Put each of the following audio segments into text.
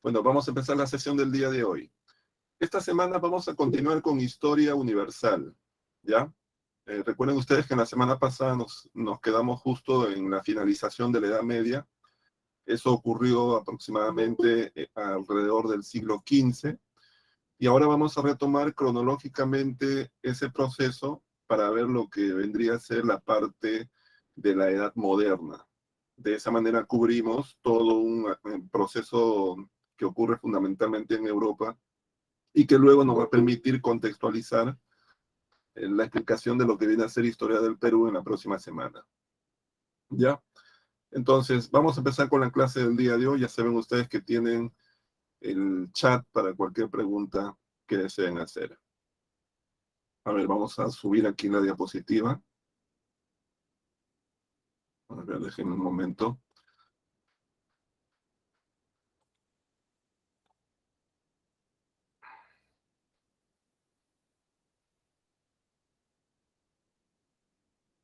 Bueno, vamos a empezar la sesión del día de hoy. Esta semana vamos a continuar con Historia Universal, ¿ya? Recuerden ustedes que en la semana pasada nos quedamos justo en la finalización de la Edad Media. Eso ocurrió aproximadamente alrededor del siglo XV. Y ahora vamos a retomar cronológicamente ese proceso para ver lo que vendría a ser la parte de la Edad Moderna. De esa manera cubrimos todo un proceso que ocurre fundamentalmente en Europa y que luego nos va a permitir contextualizar la explicación de lo que viene a ser historia del Perú en la próxima semana. ¿Ya? Entonces, vamos a empezar con la clase del día de hoy. Ya saben ustedes que tienen el chat para cualquier pregunta que deseen hacer. A ver, vamos a subir aquí la diapositiva. A ver, déjenme un momento.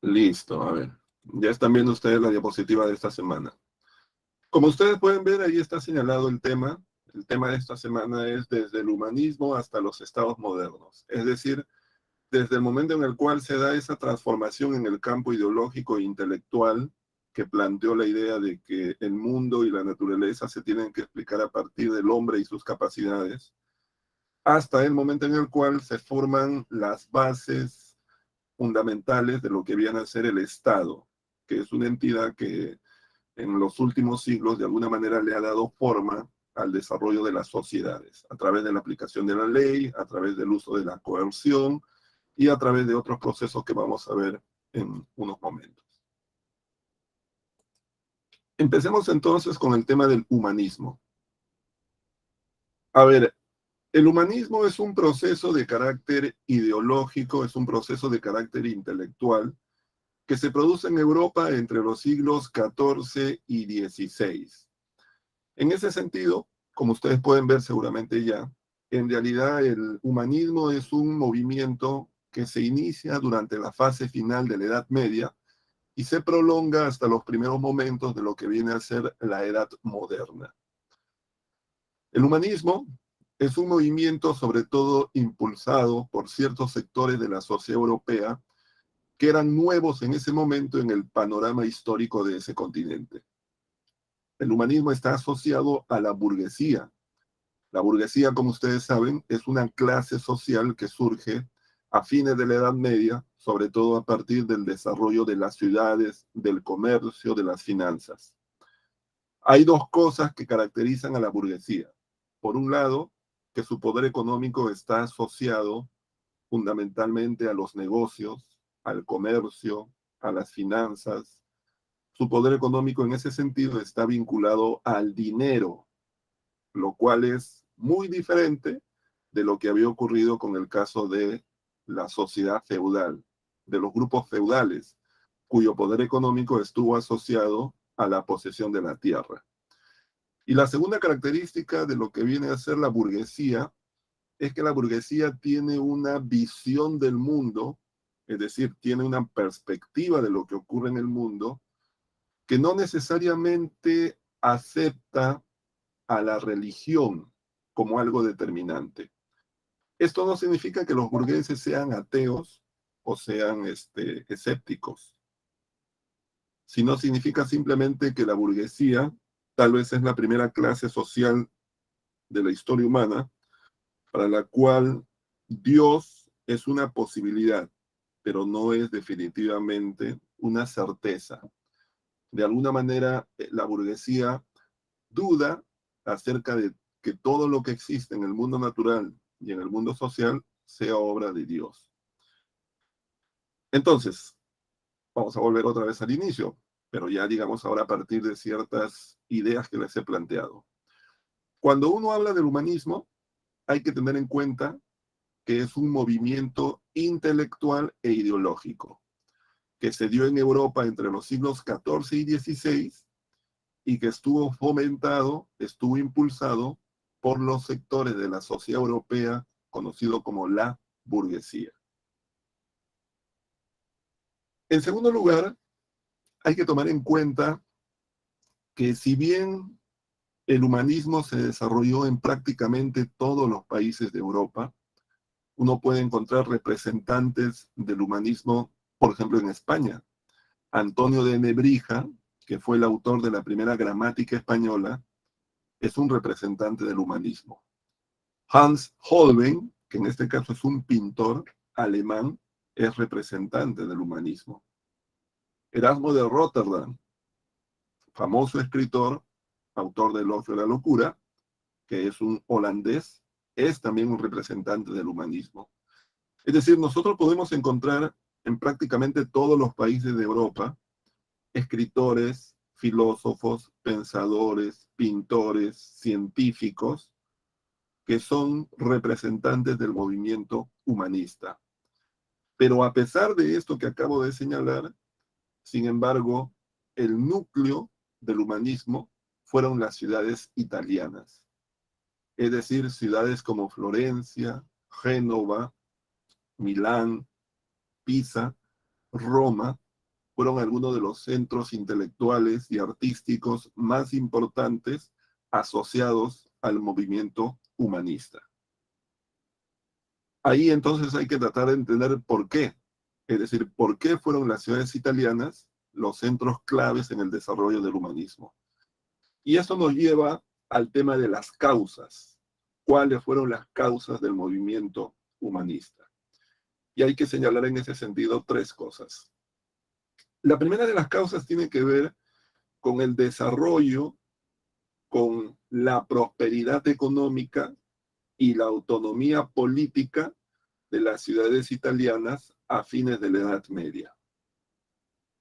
Listo, a ver. Ya están viendo ustedes la diapositiva de esta semana. Como ustedes pueden ver, ahí está señalado el tema. El tema de esta semana es desde el humanismo hasta los estados modernos. Es decir, desde el momento en el cual se da esa transformación en el campo ideológico e intelectual que planteó la idea de que el mundo y la naturaleza se tienen que explicar a partir del hombre y sus capacidades, hasta el momento en el cual se forman las bases fundamentales de lo que viene a ser el Estado, que es una entidad que en los últimos siglos de alguna manera le ha dado forma al desarrollo de las sociedades, a través de la aplicación de la ley, a través del uso de la coerción y a través de otros procesos que vamos a ver en unos momentos. Empecemos entonces con el tema del humanismo. A ver, el humanismo es un proceso de carácter ideológico, es un proceso de carácter intelectual que se produce en Europa entre los siglos XIV y XVI. En ese sentido, como ustedes pueden ver seguramente ya, en realidad el humanismo es un movimiento que se inicia durante la fase final de la Edad Media y se prolonga hasta los primeros momentos de lo que viene a ser la Edad Moderna. El humanismo es un movimiento sobre todo impulsado por ciertos sectores de la sociedad europea que eran nuevos en ese momento en el panorama histórico de ese continente. El humanismo está asociado a la burguesía. La burguesía, como ustedes saben, es una clase social que surge a fines de la Edad Media, sobre todo a partir del desarrollo de las ciudades, del comercio, de las finanzas. Hay dos cosas que caracterizan a la burguesía. Por un lado, que su poder económico está asociado fundamentalmente a los negocios, al comercio, a las finanzas. Su poder económico en ese sentido está vinculado al dinero, lo cual es muy diferente de lo que había ocurrido con el caso de la sociedad feudal, de los grupos feudales, cuyo poder económico estuvo asociado a la posesión de la tierra. Y la segunda característica de lo que viene a ser la burguesía es que la burguesía tiene una visión del mundo, es decir, tiene una perspectiva de lo que ocurre en el mundo, que no necesariamente acepta a la religión como algo determinante. Esto no significa que los burgueses sean ateos o sean escépticos, sino significa simplemente que la burguesía tal vez es la primera clase social de la historia humana para la cual Dios es una posibilidad, pero no es definitivamente una certeza. De alguna manera, la burguesía duda acerca de que todo lo que existe en el mundo natural y en el mundo social sea obra de Dios. Entonces, vamos a volver otra vez al inicio, pero ya digamos ahora a partir de ciertas ideas que les he planteado. Cuando uno habla del humanismo, hay que tener en cuenta que es un movimiento intelectual e ideológico que se dio en Europa entre los siglos XIV y XVI y que estuvo fomentado, estuvo impulsado por los sectores de la sociedad europea conocido como la burguesía. En segundo lugar, hay que tomar en cuenta que si bien El humanismo se desarrolló en prácticamente todos los países de Europa. Uno puede encontrar representantes del humanismo, por ejemplo, en España. Antonio de Nebrija, que fue el autor de la primera gramática española, es un representante del humanismo. Hans Holbein, que en este caso es un pintor alemán, es representante del humanismo. Erasmo de Rotterdam, famoso escritor, autor del Elogio de la Locura, que es un holandés, es también un representante del humanismo. Es decir, nosotros podemos encontrar en prácticamente todos los países de Europa escritores, filósofos, pensadores, pintores, científicos, que son representantes del movimiento humanista. Pero a pesar de esto que acabo de señalar, sin embargo, el núcleo del humanismo fueron las ciudades italianas, es decir, ciudades como Florencia, Génova, Milán, Pisa, Roma, fueron algunos de los centros intelectuales y artísticos más importantes asociados al movimiento humanista. Ahí entonces hay que tratar de entender por qué, es decir, por qué fueron las ciudades italianas los centros claves en el desarrollo del humanismo. Y eso nos lleva al tema de las causas. ¿Cuáles fueron las causas del movimiento humanista? Y hay que señalar en ese sentido tres cosas. La primera de las causas tiene que ver con el desarrollo, con la prosperidad económica y la autonomía política de las ciudades italianas a fines de la Edad Media.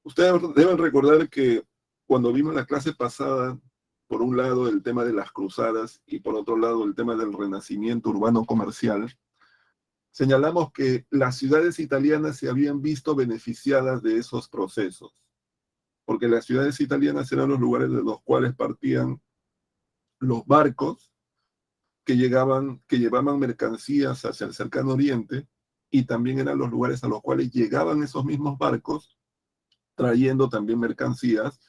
Ustedes deben recordar que cuando vimos la clase pasada, por un lado el tema de las cruzadas y por otro lado el tema del renacimiento urbano comercial, señalamos que las ciudades italianas se habían visto beneficiadas de esos procesos, porque las ciudades italianas eran los lugares de los cuales partían los barcos que llevaban mercancías hacia el cercano oriente, y también eran los lugares a los cuales llegaban esos mismos barcos trayendo también mercancías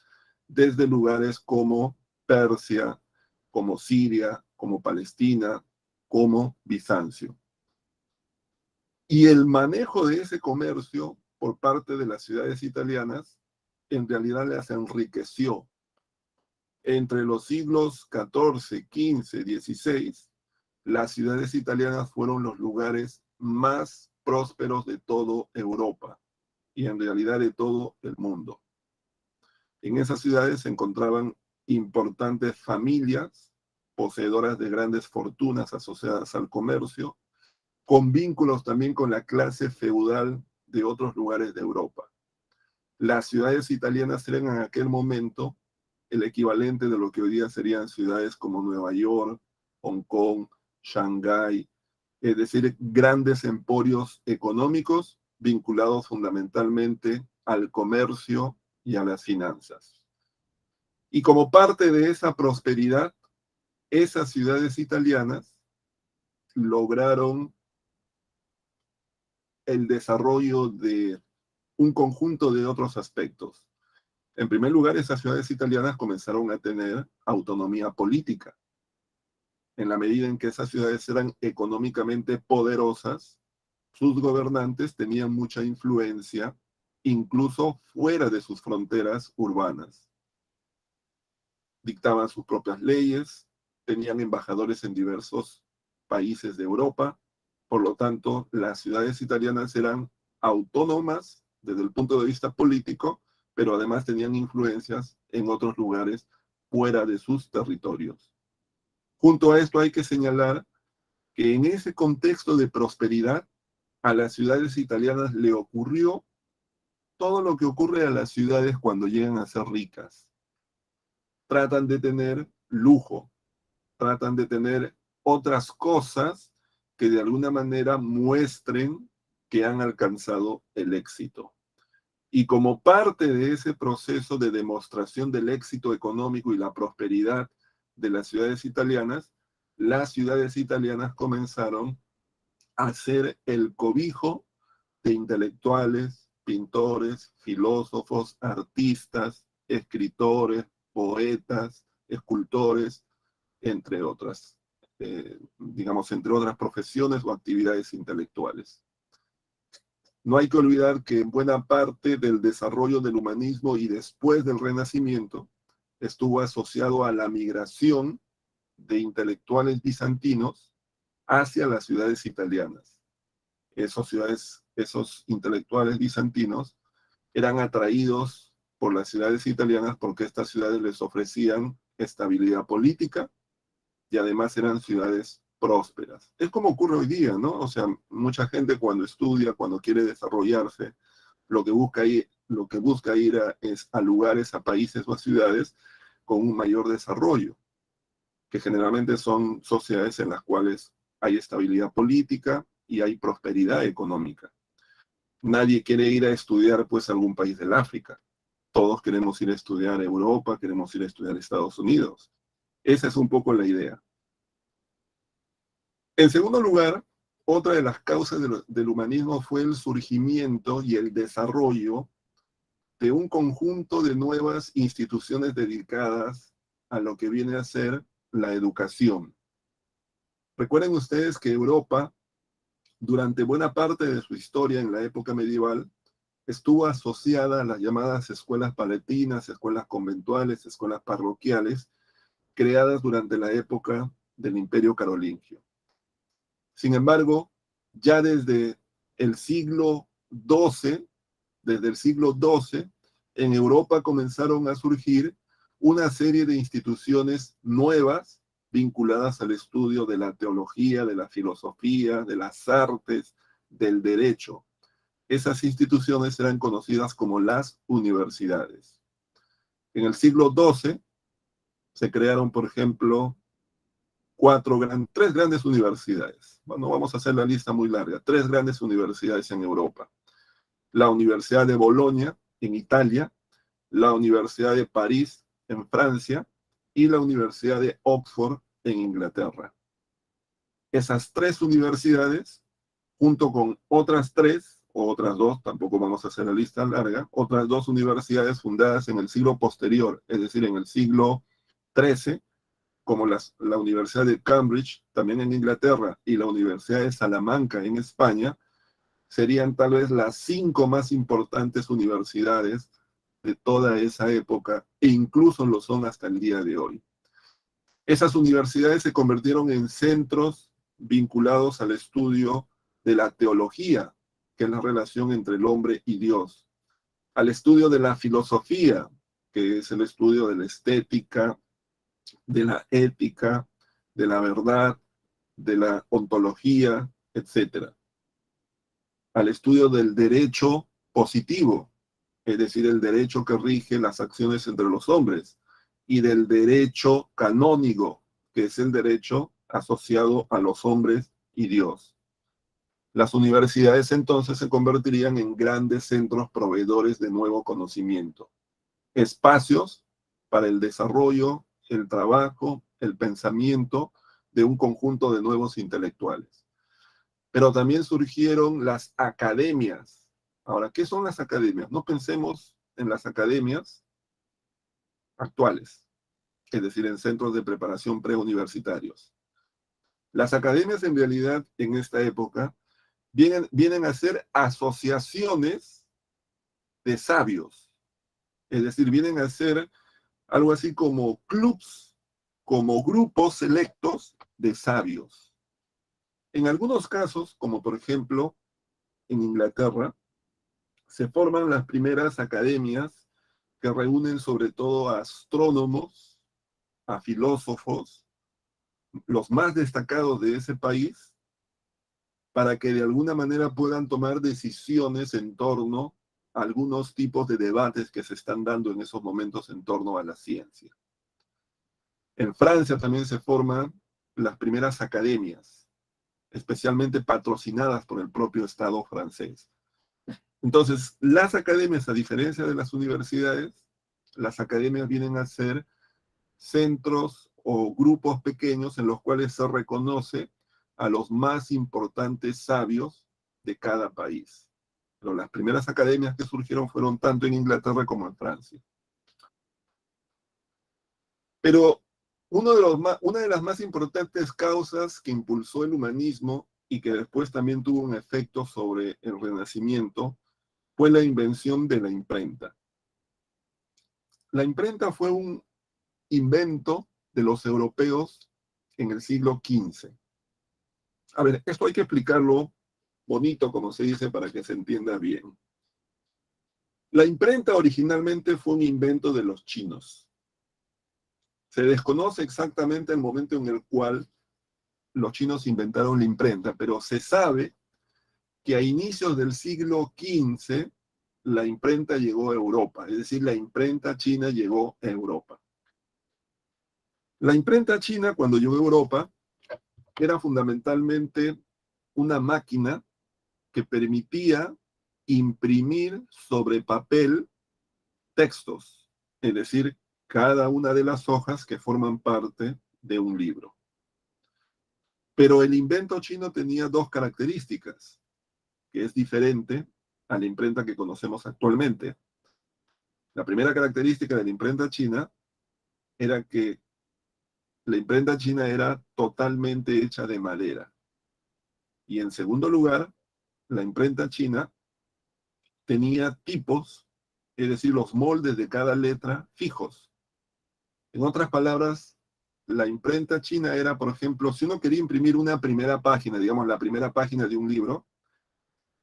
desde lugares como Persia, como Siria, como Palestina, como Bizancio. Y el manejo de ese comercio por parte de las ciudades italianas en realidad las enriqueció. Entre los siglos XIV, XV, XVI, las ciudades italianas fueron los lugares más prósperos de toda Europa y en realidad de todo el mundo. En esas ciudades se encontraban importantes familias poseedoras de grandes fortunas asociadas al comercio, con vínculos también con la clase feudal de otros lugares de Europa. Las ciudades italianas eran en aquel momento el equivalente de lo que hoy día serían ciudades como Nueva York, Hong Kong, Shanghái, es decir, grandes emporios económicos vinculados fundamentalmente al comercio y a las finanzas. Y como parte de esa prosperidad, esas ciudades italianas lograron el desarrollo de un conjunto de otros aspectos. En primer lugar, esas ciudades italianas comenzaron a tener autonomía política. En la medida en que esas ciudades eran económicamente poderosas, sus gobernantes tenían mucha influencia, incluso fuera de sus fronteras urbanas. Dictaban sus propias leyes, tenían embajadores en diversos países de Europa. Por lo tanto, las ciudades italianas eran autónomas desde el punto de vista político, pero además tenían influencias en otros lugares fuera de sus territorios. Junto a esto hay que señalar que en ese contexto de prosperidad, a las ciudades italianas le ocurrió todo lo que ocurre a las ciudades cuando llegan a ser ricas. Tratan de tener lujo, tratan de tener otras cosas que de alguna manera muestren que han alcanzado el éxito. Y como parte de ese proceso de demostración del éxito económico y la prosperidad de las ciudades italianas comenzaron a ser el cobijo de intelectuales, pintores, filósofos, artistas, escritores, poetas, escultores, entre otras, digamos, entre otras profesiones o actividades intelectuales. No hay que olvidar que buena parte del desarrollo del humanismo y después del Renacimiento estuvo asociado a la migración de intelectuales bizantinos hacia las ciudades italianas. Esos intelectuales bizantinos eran atraídos por las ciudades italianas porque estas ciudades les ofrecían estabilidad política y además eran ciudades prósperas. Es como ocurre hoy día, ¿no? O sea, mucha gente cuando estudia, cuando quiere desarrollarse, lo que busca ir es a lugares, a países o a ciudades con un mayor desarrollo, que generalmente son sociedades en las cuales hay estabilidad política y hay prosperidad económica. Nadie quiere ir a estudiar pues a algún país del África. Todos queremos ir a estudiar a Europa, queremos ir a estudiar a Estados Unidos. Esa es un poco la idea. En segundo lugar, otra de las causas del humanismo fue el surgimiento y el desarrollo de un conjunto de nuevas instituciones dedicadas a lo que viene a ser la educación. Recuerden ustedes que Europa, durante buena parte de su historia en la época medieval, estuvo asociada a las llamadas escuelas palatinas, escuelas conventuales, escuelas parroquiales, creadas durante la época del Imperio Carolingio. Sin embargo, ya el siglo XII, desde el siglo XII, en Europa comenzaron a surgir una serie de instituciones nuevas vinculadas al estudio de la teología, de la filosofía, de las artes, del derecho. Esas instituciones eran conocidas como las universidades. En el siglo XII se crearon, por ejemplo, tres grandes universidades. Bueno, vamos a hacer la lista muy larga. Tres grandes universidades en Europa. La Universidad de Bolonia, en Italia, la Universidad de París, en Francia, y la Universidad de Oxford, en Inglaterra. Esas tres universidades, junto con otras tres, o otras dos, tampoco vamos a hacer la lista larga, otras dos universidades fundadas en el siglo posterior, es decir, en el siglo XIII, como la Universidad de Cambridge, también en Inglaterra, y la Universidad de Salamanca, en España, serían tal vez las 5 más importantes universidades de toda esa época, e incluso lo son hasta el día de hoy. Esas universidades se convirtieron en centros vinculados al estudio de la teología, que es la relación entre el hombre y Dios, al estudio de la filosofía, que es el estudio de la estética, de la ética, de la verdad, de la ontología, etcétera, al estudio del derecho positivo, es decir, el derecho que rige las acciones entre los hombres, y del derecho canónico, que es el derecho asociado a los hombres y Dios. Las universidades entonces se convertirían en grandes centros proveedores de nuevo conocimiento, espacios para el desarrollo, el trabajo, el pensamiento de un conjunto de nuevos intelectuales. Pero también surgieron las academias. Ahora, ¿qué son las academias? No pensemos en las academias actuales, es decir, en centros de preparación preuniversitarios. Las academias en realidad en esta época vienen a ser asociaciones de sabios, es decir, vienen a ser algo así como clubs, como grupos selectos de sabios. En algunos casos, como por ejemplo en Inglaterra, se forman las primeras academias que reúnen sobre todo a astrónomos, a filósofos, los más destacados de ese país, para que de alguna manera puedan tomar decisiones en torno a algunos tipos de debates que se están dando en esos momentos en torno a la ciencia. En Francia también se forman las primeras academias, especialmente patrocinadas por el propio Estado francés. Entonces, las academias, a diferencia de las universidades, las academias vienen a ser centros o grupos pequeños en los cuales se reconoce a los más importantes sabios de cada país. Pero las primeras academias que surgieron fueron tanto en Inglaterra como en Francia. Pero Una de las más importantes causas que impulsó el humanismo y que después también tuvo un efecto sobre el Renacimiento fue la invención de la imprenta. La imprenta fue un invento de los europeos en el siglo XV. A ver, esto hay que explicarlo bonito, como se dice, para que se entienda bien. La imprenta originalmente fue un invento de los chinos. Se desconoce exactamente el momento en el cual los chinos inventaron la imprenta, pero se sabe que a inicios del siglo XV la imprenta llegó a Europa, es decir, la imprenta china llegó a Europa. La imprenta china, cuando llegó a Europa, era fundamentalmente una máquina que permitía imprimir sobre papel textos, es decir, cada una de las hojas que forman parte de un libro. Pero el invento chino tenía dos características, que es diferente a la imprenta que conocemos actualmente. La primera característica de la imprenta china era que la imprenta china era totalmente hecha de madera. Y en segundo lugar, la imprenta china tenía tipos, es decir, los moldes de cada letra fijos. En otras palabras, la imprenta china era, por ejemplo, si uno quería imprimir una primera página, digamos la primera página de un libro,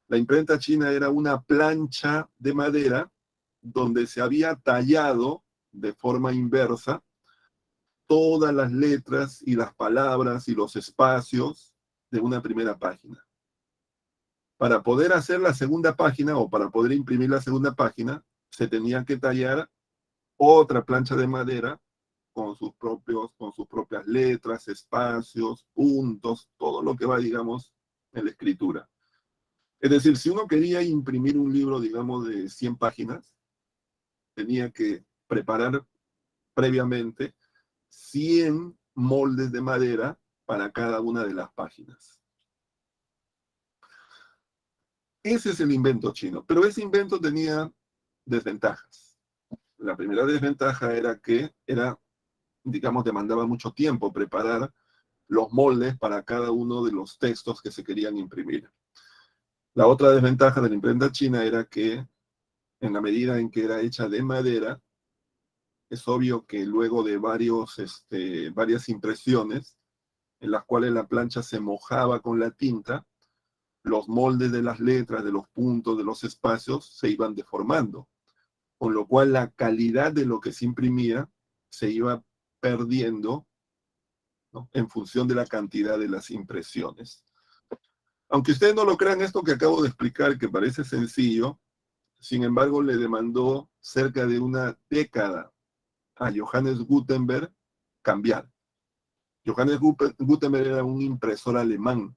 la imprenta china era una plancha de madera donde se había tallado de forma inversa todas las letras y las palabras y los espacios de una primera página. Para poder hacer la segunda página o para poder imprimir la segunda página, se tenía que tallar otra plancha de madera con sus propias letras, espacios, puntos, todo lo que va, digamos, en la escritura. Es decir, si uno quería imprimir un libro, digamos, de 100 páginas, tenía que preparar previamente 100 moldes de madera para cada una de las páginas. Ese es el invento chino, pero ese invento tenía desventajas. La primera desventaja era que era, digamos, demandaba mucho tiempo preparar los moldes para cada uno de los textos que se querían imprimir. La otra desventaja de la imprenta china era que, en la medida en que era hecha de madera, es obvio que luego de varias impresiones, en las cuales la plancha se mojaba con la tinta, los moldes de las letras, de los puntos, de los espacios, se iban deformando, con lo cual la calidad de lo que se imprimía se iba perdiendo, ¿no?, en función de la cantidad de las impresiones. Aunque ustedes no lo crean, esto que acabo de explicar, que parece sencillo, sin embargo le demandó cerca de una década a Johannes Gutenberg cambiar. Johannes Gutenberg era un impresor alemán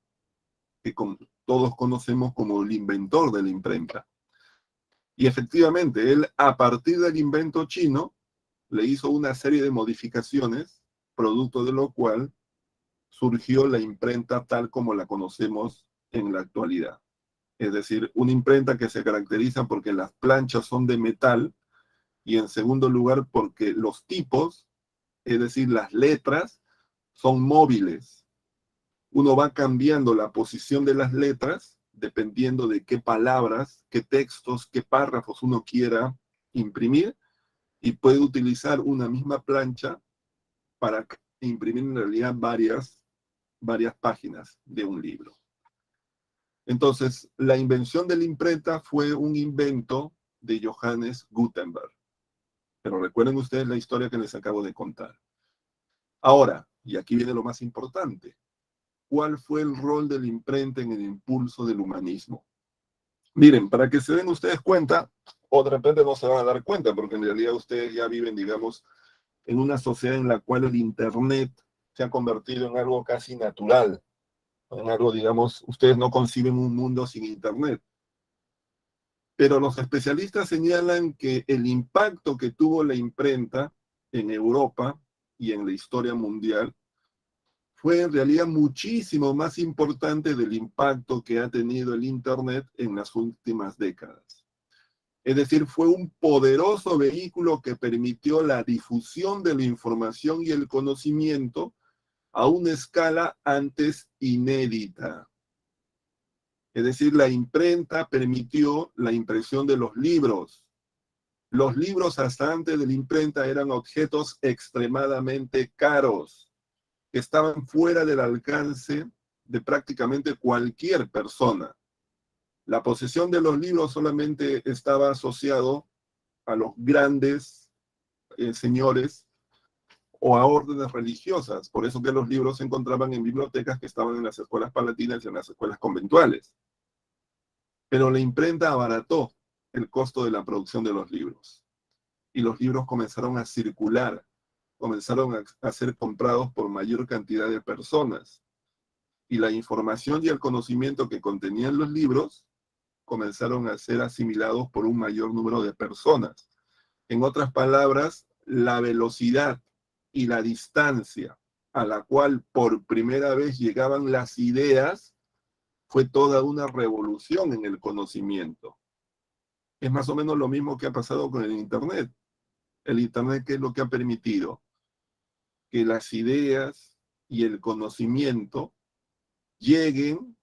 que todos conocemos como el inventor de la imprenta. Y efectivamente, él a partir del invento chino le hizo una serie de modificaciones, producto de lo cual surgió la imprenta tal como la conocemos en la actualidad. Es decir, una imprenta que se caracteriza porque las planchas son de metal y en segundo lugar porque los tipos, es decir, las letras, son móviles. Uno va cambiando la posición de las letras dependiendo de qué palabras, qué textos, qué párrafos uno quiera imprimir y puede utilizar una misma plancha para imprimir en realidad varias páginas de un libro. Entonces, la invención de la imprenta fue un invento de Johannes Gutenberg. Pero recuerden ustedes la historia que les acabo de contar. Ahora, y aquí viene lo más importante, ¿cuál fue el rol de la imprenta en el impulso del humanismo? Miren, para que se den ustedes cuenta, o de repente no se van a dar cuenta, porque en realidad ustedes ya viven, digamos, en una sociedad en la cual el Internet se ha convertido en algo casi natural, en algo, digamos, ustedes no conciben un mundo sin Internet. Pero los especialistas señalan que el impacto que tuvo la imprenta en Europa y en la historia mundial fue en realidad muchísimo más importante del impacto que ha tenido el Internet en las últimas décadas. Es decir, fue un poderoso vehículo que permitió la difusión de la información y el conocimiento a una escala antes inédita. Es decir, la imprenta permitió la impresión de los libros. Los libros hasta antes de la imprenta eran objetos extremadamente caros, que estaban fuera del alcance de prácticamente cualquier persona. La posesión de los libros solamente estaba asociado a los grandes señores o a órdenes religiosas. Por eso que los libros se encontraban en bibliotecas que estaban en las escuelas palatinas y en las escuelas conventuales. Pero la imprenta abarató el costo de la producción de los libros. Y los libros comenzaron a circular, comenzaron a ser comprados por mayor cantidad de personas. Y la información y el conocimiento que contenían los libros comenzaron a ser asimilados por un mayor número de personas. En otras palabras, la velocidad y la distancia a la cual por primera vez llegaban las ideas fue toda una revolución en el conocimiento. Es más o menos lo mismo que ha pasado con el Internet. El Internet, ¿qué es lo que ha permitido? Que las ideas y el conocimiento lleguen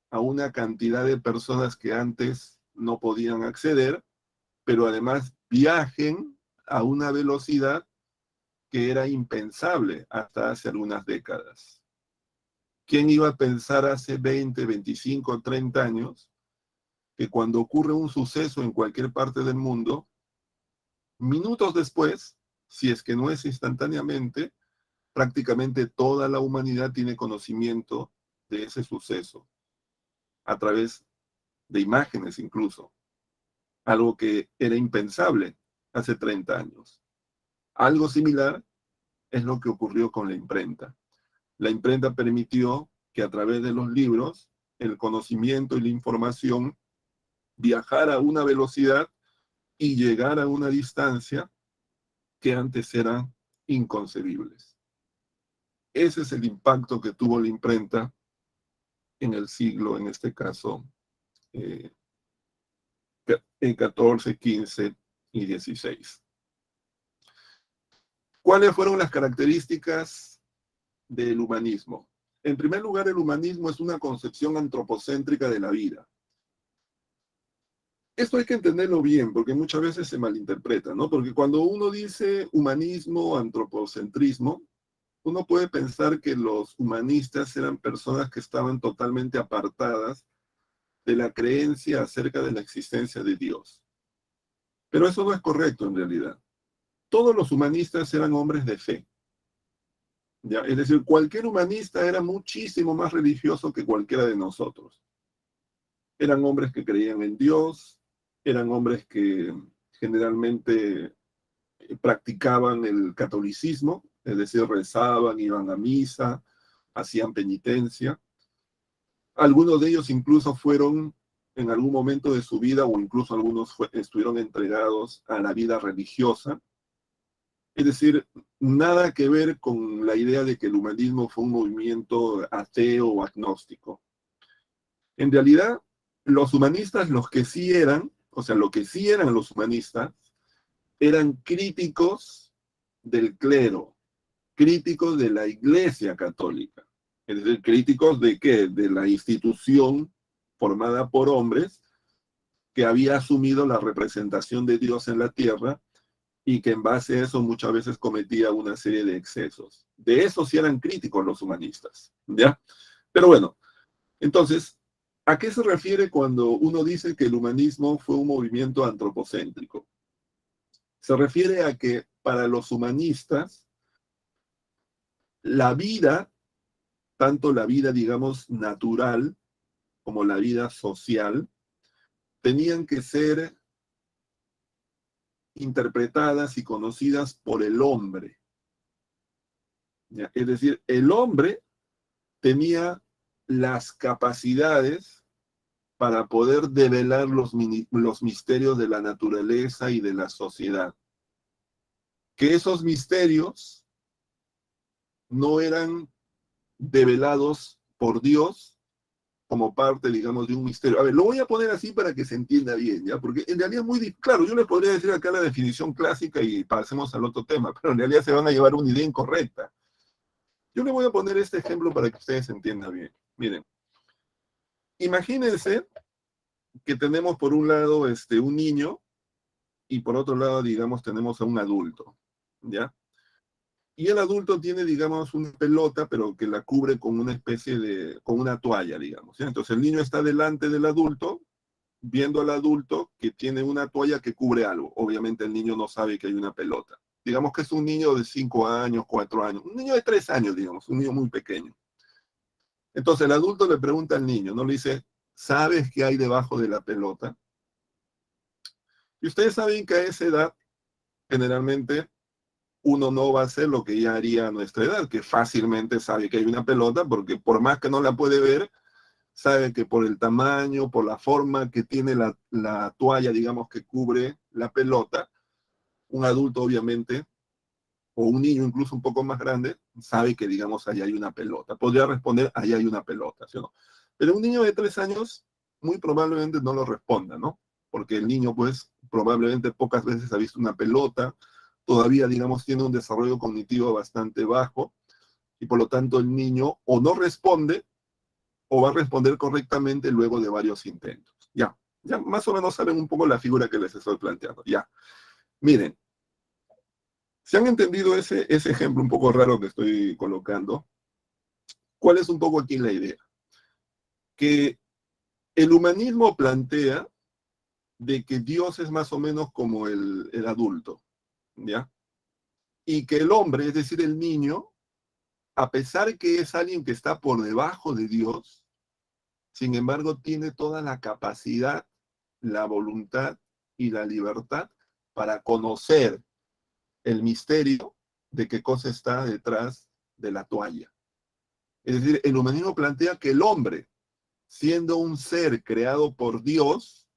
a una cantidad de personas que antes no podían acceder, pero además viajen a una velocidad que era impensable hasta hace algunas décadas. ¿Quién iba a pensar hace 20, 25, 30 años que cuando ocurre un suceso en cualquier parte del mundo, minutos después, si es que no es instantáneamente, prácticamente toda la humanidad tiene conocimiento de ese suceso, a través de imágenes incluso, algo que era impensable hace 30 años. Algo similar es lo que ocurrió con la imprenta. La imprenta permitió que a través de los libros el conocimiento y la información viajara a una velocidad y llegara a una distancia que antes eran inconcebibles. Ese es el impacto que tuvo la imprenta en el siglo, en este caso, en 14, 15 y 16. ¿Cuáles fueron las características del humanismo? En primer lugar, el humanismo es una concepción antropocéntrica de la vida. Esto hay que entenderlo bien, porque muchas veces se malinterpreta, ¿no? Porque cuando uno dice humanismo, antropocentrismo, uno puede pensar que los humanistas eran personas que estaban totalmente apartadas de la creencia acerca de la existencia de Dios. Pero eso no es correcto en realidad. Todos los humanistas eran hombres de fe. ¿Ya? Es decir, cualquier humanista era muchísimo más religioso que cualquiera de nosotros. Eran hombres que creían en Dios, eran hombres que generalmente practicaban el catolicismo, es decir, rezaban, iban a misa, hacían penitencia. Algunos de ellos incluso fueron en algún momento de su vida, o incluso algunos estuvieron entregados a la vida religiosa. Es decir, nada que ver con la idea de que el humanismo fue un movimiento ateo o agnóstico. En realidad, los humanistas, los que sí eran, o sea, lo que sí eran los humanistas, eran críticos del clero, críticos de la Iglesia Católica. Es decir, críticos de qué? De la institución formada por hombres que había asumido la representación de Dios en la tierra y que en base a eso muchas veces cometía una serie de excesos. De eso sí eran críticos los humanistas, ¿ya? Pero bueno, entonces, ¿a qué se refiere cuando uno dice que el humanismo fue un movimiento antropocéntrico? Se refiere a que para los humanistas, la vida, tanto la vida, digamos, natural como la vida social, tenían que ser interpretadas y conocidas por el hombre. ¿Ya? Es decir, el hombre tenía las capacidades para poder develar los misterios de la naturaleza y de la sociedad. Que esos misterios no eran develados por Dios, como parte, digamos, de un misterio. A ver, lo voy a poner así para que se entienda bien, ¿ya? Porque en realidad es muy claro, yo les podría decir acá la definición clásica y pasemos al otro tema, pero en realidad se van a llevar una idea incorrecta. Yo le voy a poner este ejemplo para que ustedes entiendan bien. Miren, imagínense que tenemos por un lado un niño y por otro lado, digamos, tenemos a un adulto, ¿ya? Y el adulto tiene, digamos, una pelota, pero que la cubre con una especie con una toalla, digamos, ¿ya? Entonces el niño está delante del adulto, viendo al adulto que tiene una toalla que cubre algo. Obviamente el niño no sabe que hay una pelota. Digamos que es un niño de 5 años, 4 años, un niño de 3 años, digamos, un niño muy pequeño. Entonces el adulto le pregunta al niño, ¿no? Le dice, ¿sabes qué hay debajo de la pelota? Y ustedes saben que a esa edad, generalmente, uno no va a hacer lo que ya haría a nuestra edad, que fácilmente sabe que hay una pelota, porque por más que no la puede ver, sabe que por el tamaño, por la forma que tiene la toalla, digamos, que cubre la pelota, un adulto obviamente, o un niño incluso un poco más grande, sabe que, digamos, ahí hay una pelota. Podría responder, ahí hay una pelota, ¿sí o no? Pero un niño de 3 años muy probablemente no lo responda, ¿no? Porque el niño, pues, probablemente pocas veces ha visto una pelota, todavía, digamos, tiene un desarrollo cognitivo bastante bajo, y por lo tanto el niño o no responde, o va a responder correctamente luego de varios intentos. Ya más o menos saben un poco la figura que les estoy planteando. Ya, miren, si han entendido ese ejemplo un poco raro que estoy colocando, ¿cuál es un poco aquí la idea? Que el humanismo plantea de que Dios es más o menos como el adulto, ¿ya? Y que el hombre, es decir, el niño, a pesar que es alguien que está por debajo de Dios, sin embargo tiene toda la capacidad, la voluntad y la libertad para conocer el misterio de qué cosa está detrás de la toalla. Es decir, el humanismo plantea que el hombre, siendo un ser creado por Dios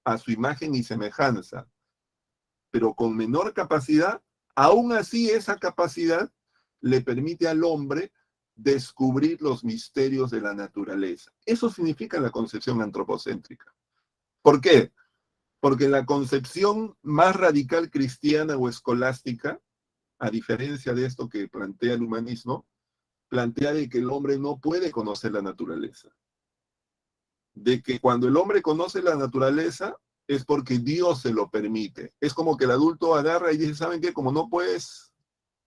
a su imagen y semejanza, pero con menor capacidad, aún así esa capacidad le permite al hombre descubrir los misterios de la naturaleza. Eso significa la concepción antropocéntrica. ¿Por qué? Porque la concepción más radical cristiana o escolástica, a diferencia de esto que plantea el humanismo, plantea de que el hombre no puede conocer la naturaleza. De que cuando el hombre conoce la naturaleza es porque Dios se lo permite. Es como que el adulto agarra y dice, ¿saben qué? Como no puedes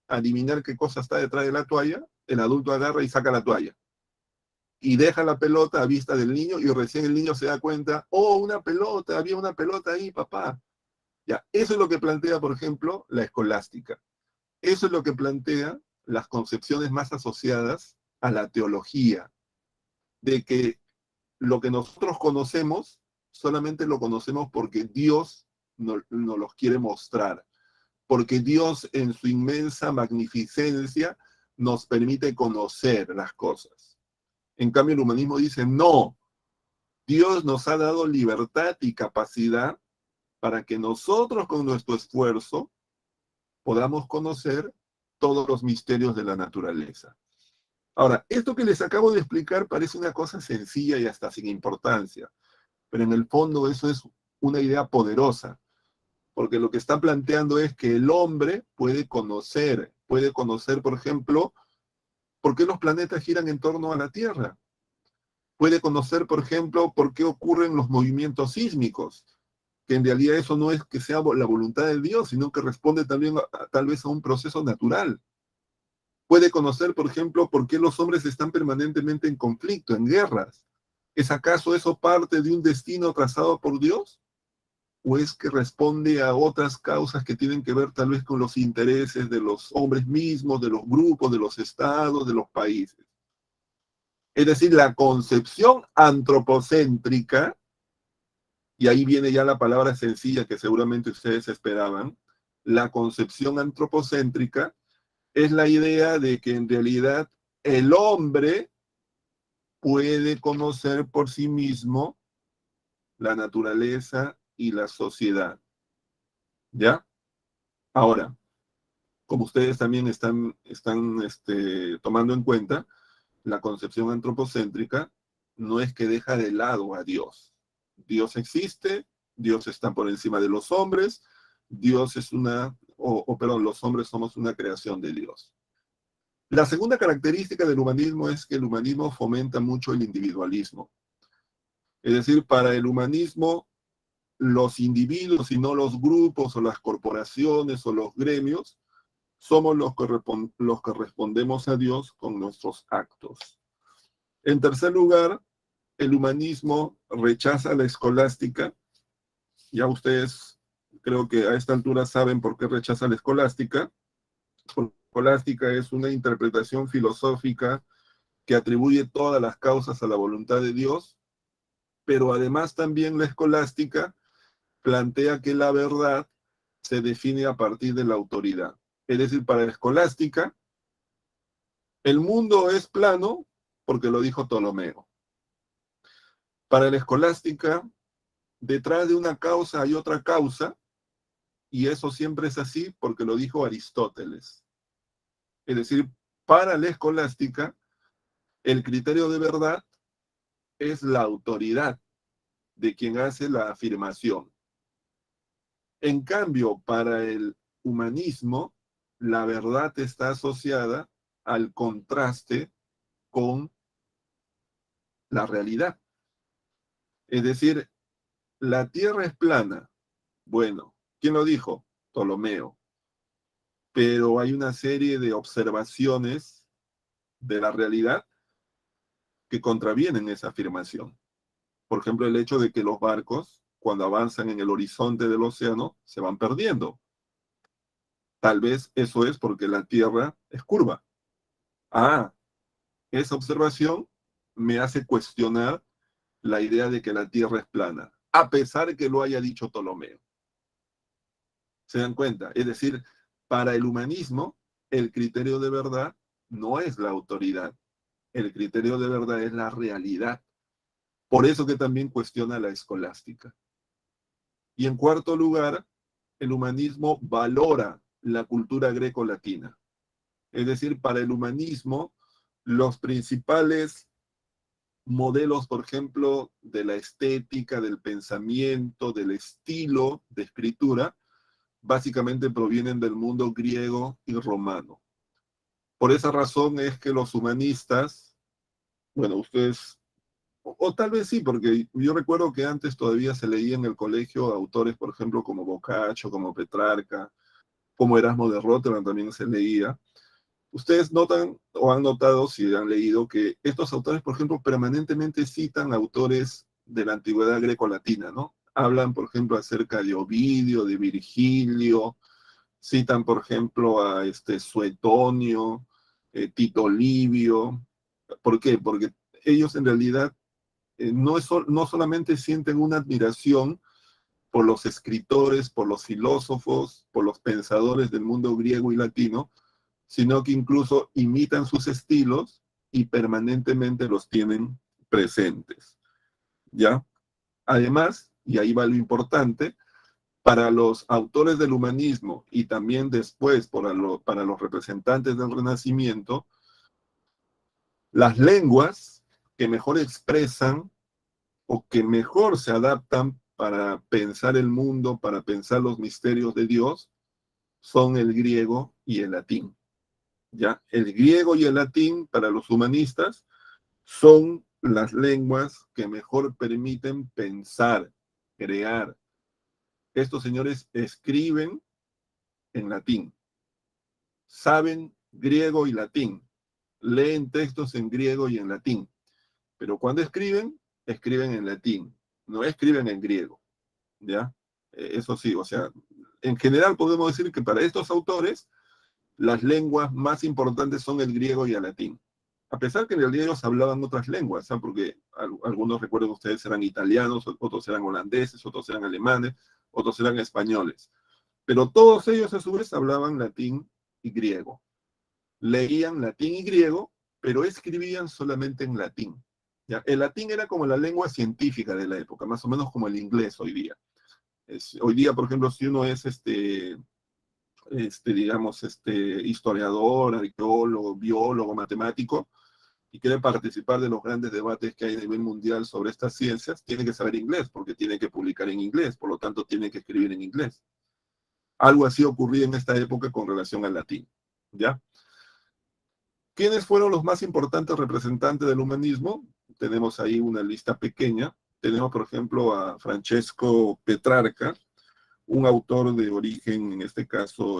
adivinar qué cosa está detrás de la toalla, el adulto agarra y saca la toalla. Y deja la pelota a vista del niño y recién el niño se da cuenta, oh, una pelota, había una pelota ahí, papá. Ya, eso es lo que plantea, por ejemplo, la escolástica. Eso es lo que plantea las concepciones más asociadas a la teología, de que lo que nosotros conocemos solamente lo conocemos porque Dios nos los quiere mostrar, porque Dios en su inmensa magnificencia nos permite conocer las cosas. En cambio, el humanismo dice, no, Dios nos ha dado libertad y capacidad para que nosotros con nuestro esfuerzo podamos conocer todos los misterios de la naturaleza. Ahora, esto que les acabo de explicar parece una cosa sencilla y hasta sin importancia, pero en el fondo eso es una idea poderosa, porque lo que está planteando es que el hombre puede conocer, por ejemplo, por qué los planetas giran en torno a la Tierra. Puede conocer, por ejemplo, por qué ocurren los movimientos sísmicos, que en realidad eso no es que sea la voluntad de Dios, sino que responde también tal vez a un proceso natural. Puede conocer, por ejemplo, por qué los hombres están permanentemente en conflicto, en guerras. ¿Es acaso eso parte de un destino trazado por Dios? ¿O es que responde a otras causas que tienen que ver tal vez con los intereses de los hombres mismos, de los grupos, de los estados, de los países? Es decir, la concepción antropocéntrica, y ahí viene ya la palabra sencilla que seguramente ustedes esperaban, la concepción antropocéntrica es la idea de que en realidad el hombre puede conocer por sí mismo la naturaleza y la sociedad. ¿Ya? Ahora, como ustedes también están tomando en cuenta la concepción antropocéntrica, no es que deja de lado a Dios. Dios existe, Dios está por encima de los hombres, Dios es perdón, los hombres somos una creación de Dios. La segunda característica del humanismo es que el humanismo fomenta mucho el individualismo. Es decir, para el humanismo, los individuos y no los grupos o las corporaciones o los gremios somos los que respondemos a Dios con nuestros actos. En tercer lugar, el humanismo rechaza la escolástica. Ya ustedes creo que a esta altura saben por qué rechaza la escolástica. La escolástica es una interpretación filosófica que atribuye todas las causas a la voluntad de Dios, pero además también la escolástica plantea que la verdad se define a partir de la autoridad. Es decir, para la escolástica, el mundo es plano porque lo dijo Ptolomeo. Para la escolástica, detrás de una causa hay otra causa, y eso siempre es así porque lo dijo Aristóteles. Es decir, para la escolástica, el criterio de verdad es la autoridad de quien hace la afirmación. En cambio, para el humanismo, la verdad está asociada al contraste con la realidad. Es decir, la Tierra es plana. Bueno, ¿quién lo dijo? Ptolomeo. Pero hay una serie de observaciones de la realidad que contravienen esa afirmación. Por ejemplo, el hecho de que los barcos, cuando avanzan en el horizonte del océano, se van perdiendo. Tal vez eso es porque la Tierra es curva. Ah, esa observación me hace cuestionar la idea de que la Tierra es plana, a pesar de que lo haya dicho Ptolomeo. ¿Se dan cuenta? Es decir, para el humanismo, el criterio de verdad no es la autoridad. El criterio de verdad es la realidad. Por eso que también cuestiona la escolástica. Y en cuarto lugar, el humanismo valora la cultura greco-latina. Es decir, para el humanismo, los principales modelos, por ejemplo, de la estética, del pensamiento, del estilo de escritura, básicamente provienen del mundo griego y romano. Por esa razón es que los humanistas, bueno, ustedes, o tal vez sí, porque yo recuerdo que antes todavía se leía en el colegio autores, por ejemplo, como Boccaccio, como Petrarca, como Erasmo de Róterdam también se leía. Ustedes notan o han notado, si han leído, que estos autores, por ejemplo, permanentemente citan autores de la antigüedad greco-latina, ¿no? Hablan, por ejemplo, acerca de Ovidio, de Virgilio, citan, por ejemplo, a Suetonio, Tito Livio. ¿Por qué? Porque ellos en realidad no solamente sienten una admiración por los escritores, por los filósofos, por los pensadores del mundo griego y latino, sino que incluso imitan sus estilos y permanentemente los tienen presentes. ¿Ya? Además, y ahí va lo importante, para los autores del humanismo y también después para los representantes del Renacimiento, las lenguas que mejor expresan o que mejor se adaptan para pensar el mundo, para pensar los misterios de Dios, son el griego y el latín. ¿Ya? El griego y el latín para los humanistas son las lenguas que mejor permiten pensar, crear. Estos señores escriben en latín, saben griego y latín, leen textos en griego y en latín, pero cuando escriben, escriben en latín, no escriben en griego, ¿ya? Eso sí, o sea, en general podemos decir que para estos autores las lenguas más importantes son el griego y el latín. A pesar que en realidad ellos hablaban otras lenguas, ¿sabes? Porque algunos, recuerden ustedes, eran italianos, otros eran holandeses, otros eran alemanes, otros eran españoles. Pero todos ellos a su vez hablaban latín y griego. Leían latín y griego, pero escribían solamente en latín. ¿Ya? El latín era como la lengua científica de la época, más o menos como el inglés hoy día. Hoy día, por ejemplo, si uno es digamos, historiador, arqueólogo, biólogo, matemático, y quiere participar de los grandes debates que hay a nivel mundial sobre estas ciencias, tiene que saber inglés, porque tiene que publicar en inglés, por lo tanto tiene que escribir en inglés. Algo así ocurría en esta época con relación al latín, ¿ya? ¿Quiénes fueron los más importantes representantes del humanismo? Tenemos ahí una lista pequeña. Tenemos, por ejemplo, a Francesco Petrarca, un autor de origen, en este caso,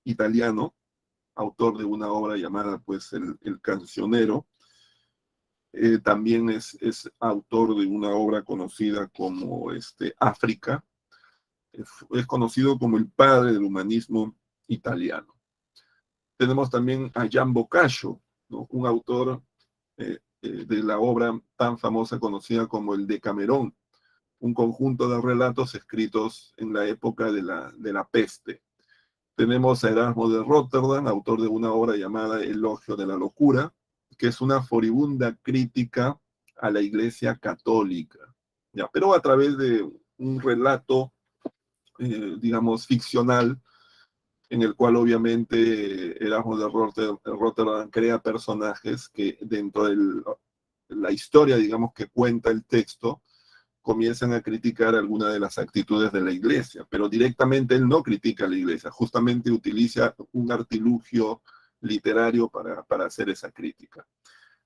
italiano, autor de una obra llamada, pues, El Cancionero. También es autor de una obra conocida como África. Es conocido como el padre del humanismo italiano. Tenemos también a Jan Boccaccio, ¿no? Un autor de la obra tan famosa conocida como el Decamerón, un conjunto de relatos escritos en la época de la peste. Tenemos a Erasmo de Rotterdam, autor de una obra llamada Elogio de la Locura, que es una furibunda crítica a la Iglesia Católica, ¿ya? Pero a través de un relato, digamos, ficcional, en el cual obviamente Erasmo de Rotterdam crea personajes que dentro de la historia, digamos, que cuenta el texto, comienzan a criticar algunas de las actitudes de la iglesia, pero directamente él no critica a la iglesia, justamente utiliza un artilugio literario para hacer esa crítica.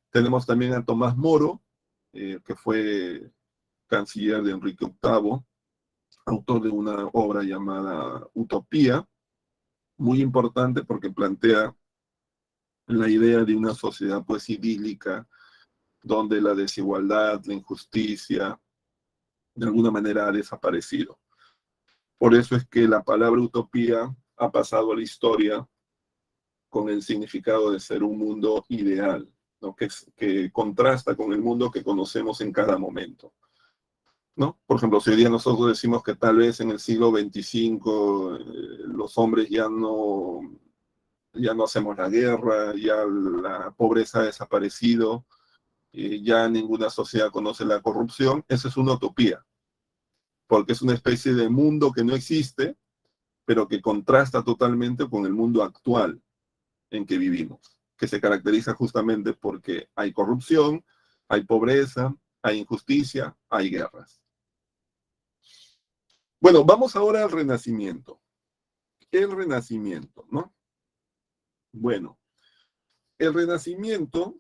Tenemos también a Tomás Moro, que fue canciller de Enrique VIII, autor de una obra llamada Utopía, muy importante porque plantea la idea de una sociedad pues idílica, donde la desigualdad, la injusticia, de alguna manera ha desaparecido. Por eso es que la palabra utopía ha pasado a la historia con el significado de ser un mundo ideal, ¿no? Que contrasta con el mundo que conocemos en cada momento, ¿no? Por ejemplo, si hoy día nosotros decimos que tal vez en el siglo XXV los hombres ya no hacemos la guerra, ya la pobreza ha desaparecido, ya ninguna sociedad conoce la corrupción, eso es una utopía, porque es una especie de mundo que no existe, pero que contrasta totalmente con el mundo actual en que vivimos, que se caracteriza justamente porque hay corrupción, hay pobreza, hay injusticia, hay guerras. Bueno, vamos ahora al Renacimiento. El Renacimiento, ¿no? Bueno, el Renacimiento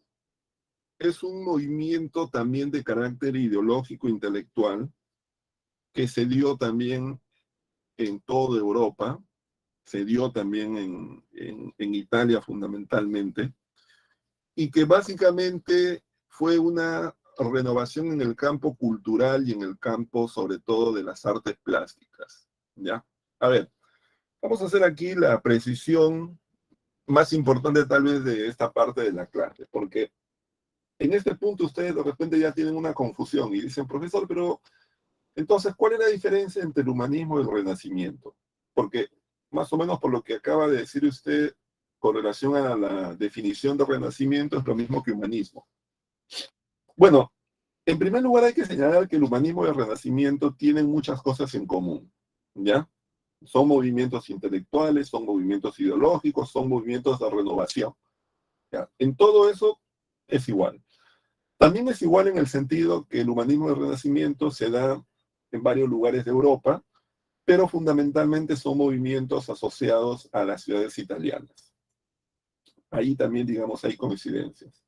es un movimiento también de carácter ideológico, intelectual, que se dio también en toda Europa, se dio también en Italia fundamentalmente, y que básicamente fue una renovación en el campo cultural y en el campo sobre todo de las artes plásticas, ¿ya? A ver, vamos a hacer aquí la precisión más importante tal vez de esta parte de la clase, porque en este punto ustedes de repente ya tienen una confusión y dicen, profesor, pero entonces, ¿cuál es la diferencia entre el humanismo y el renacimiento? Porque más o menos por lo que acaba de decir usted con relación a la definición de renacimiento es lo mismo que humanismo. Bueno, en primer lugar hay que señalar que el humanismo y el renacimiento tienen muchas cosas en común, ¿ya? Son movimientos intelectuales, son movimientos ideológicos, son movimientos de renovación, ¿ya? En todo eso es igual. También es igual en el sentido que el humanismo y el renacimiento se da en varios lugares de Europa, pero fundamentalmente son movimientos asociados a las ciudades italianas. Ahí también, digamos, hay coincidencias.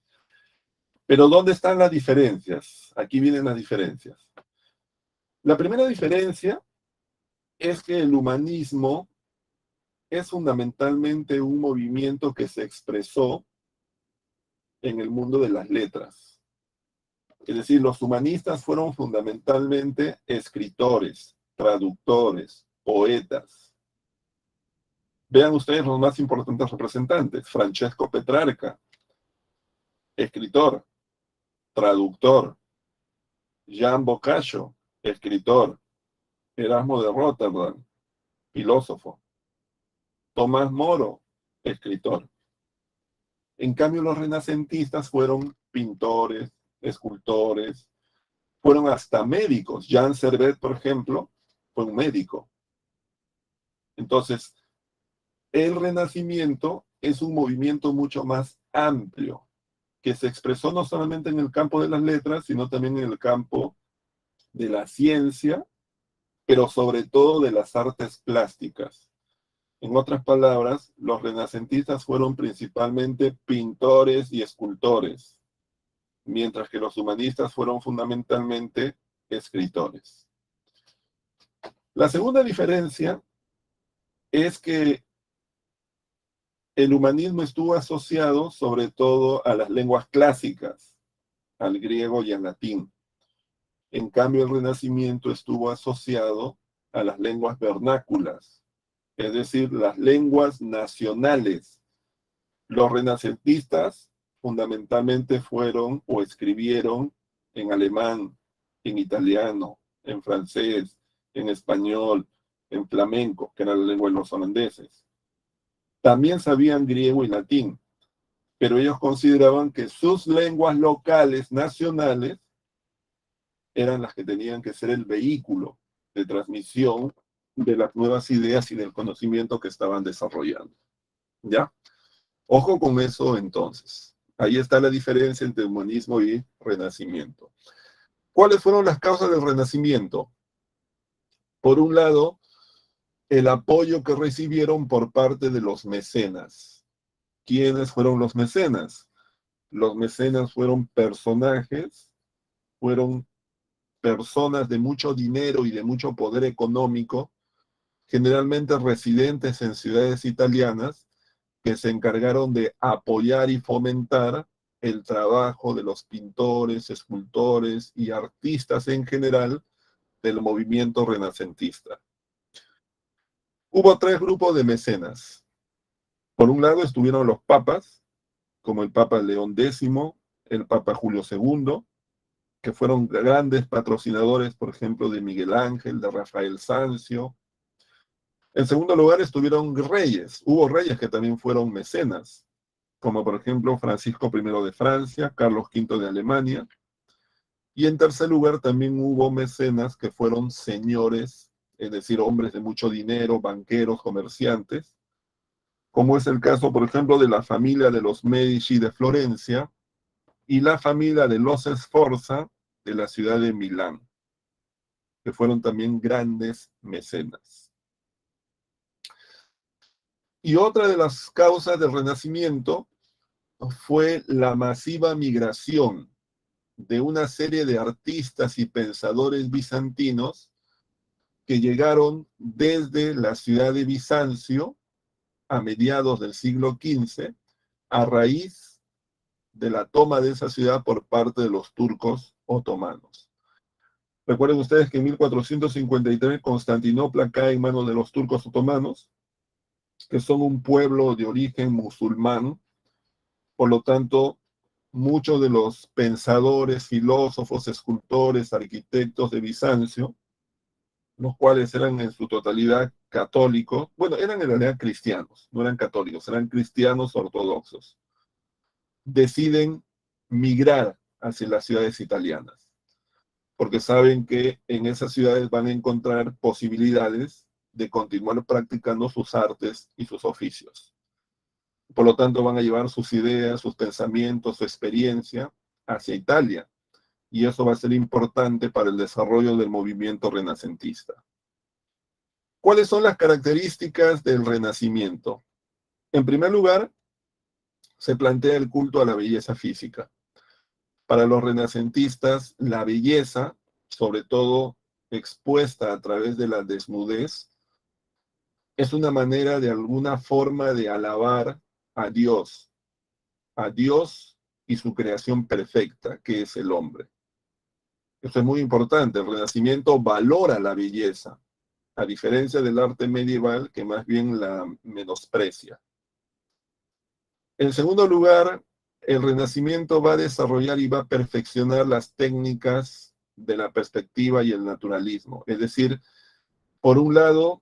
Pero ¿dónde están las diferencias? Aquí vienen las diferencias. La primera diferencia es que el humanismo es fundamentalmente un movimiento que se expresó en el mundo de las letras. Es decir, los humanistas fueron fundamentalmente escritores, traductores, poetas. Vean ustedes los más importantes representantes. Francesco Petrarca, escritor, traductor. Jan Boccaccio, escritor. Erasmo de Rotterdam, filósofo. Tomás Moro, escritor. En cambio, los renacentistas fueron pintores, escultores, fueron hasta médicos. Jean Servet, por ejemplo, fue un médico. Entonces, el Renacimiento es un movimiento mucho más amplio que se expresó no solamente en el campo de las letras, sino también en el campo de la ciencia, pero sobre todo de las artes plásticas. En otras palabras, los renacentistas fueron principalmente pintores y escultores, mientras que los humanistas fueron fundamentalmente escritores. La segunda diferencia es que el humanismo estuvo asociado sobre todo a las lenguas clásicas, al griego y al latín. En cambio, el Renacimiento estuvo asociado a las lenguas vernáculas, es decir, las lenguas nacionales. Los renacentistas fundamentalmente fueron o escribieron en alemán, en italiano, en francés, en español, en flamenco, que era la lengua de los holandeses. También sabían griego y latín, pero ellos consideraban que sus lenguas locales, nacionales, eran las que tenían que ser el vehículo de transmisión de las nuevas ideas y del conocimiento que estaban desarrollando. ¿Ya? Ojo con eso entonces. Ahí está la diferencia entre humanismo y renacimiento. ¿Cuáles fueron las causas del renacimiento? Por un lado, el apoyo que recibieron por parte de los mecenas. ¿Quiénes fueron los mecenas? Los mecenas fueron personajes, fueron personas de mucho dinero y de mucho poder económico, generalmente residentes en ciudades italianas, que se encargaron de apoyar y fomentar el trabajo de los pintores, escultores y artistas en general del movimiento renacentista. Hubo tres grupos de mecenas. Por un lado estuvieron los papas, como el Papa León X, el Papa Julio II, que fueron grandes patrocinadores, por ejemplo, de Miguel Ángel, de Rafael Sanzio. En segundo lugar estuvieron reyes. Hubo reyes que también fueron mecenas, como por ejemplo Francisco I de Francia, Carlos V de Alemania. Y en tercer lugar también hubo mecenas que fueron señores, es decir, hombres de mucho dinero, banqueros, comerciantes, como es el caso, por ejemplo, de la familia de los Medici de Florencia y la familia de los Sforza de la ciudad de Milán, que fueron también grandes mecenas. Y otra de las causas del Renacimiento fue la masiva migración de una serie de artistas y pensadores bizantinos que llegaron desde la ciudad de Bizancio a mediados del siglo XV a raíz de la toma de esa ciudad por parte de los turcos otomanos. Recuerden ustedes que en 1453 Constantinopla cae en manos de los turcos otomanos, que son un pueblo de origen musulmán. Por lo tanto, muchos de los pensadores, filósofos, escultores, arquitectos de Bizancio, los cuales eran en su totalidad católicos, bueno, eran en realidad cristianos, no eran católicos, eran cristianos ortodoxos, deciden migrar hacia las ciudades italianas, porque saben que en esas ciudades van a encontrar posibilidades de continuar practicando sus artes y sus oficios. Por lo tanto, van a llevar sus ideas, sus pensamientos, su experiencia hacia Italia. Y eso va a ser importante para el desarrollo del movimiento renacentista. ¿Cuáles son las características del Renacimiento? En primer lugar, se plantea el culto a la belleza física. Para los renacentistas, la belleza, sobre todo expuesta a través de la desnudez, es una manera de alguna forma de alabar a Dios y su creación perfecta, que es el hombre. Esto es muy importante. El Renacimiento valora la belleza, a diferencia del arte medieval, que más bien la menosprecia. En segundo lugar, el Renacimiento va a desarrollar y va a perfeccionar las técnicas de la perspectiva y el naturalismo. Es decir, por un lado,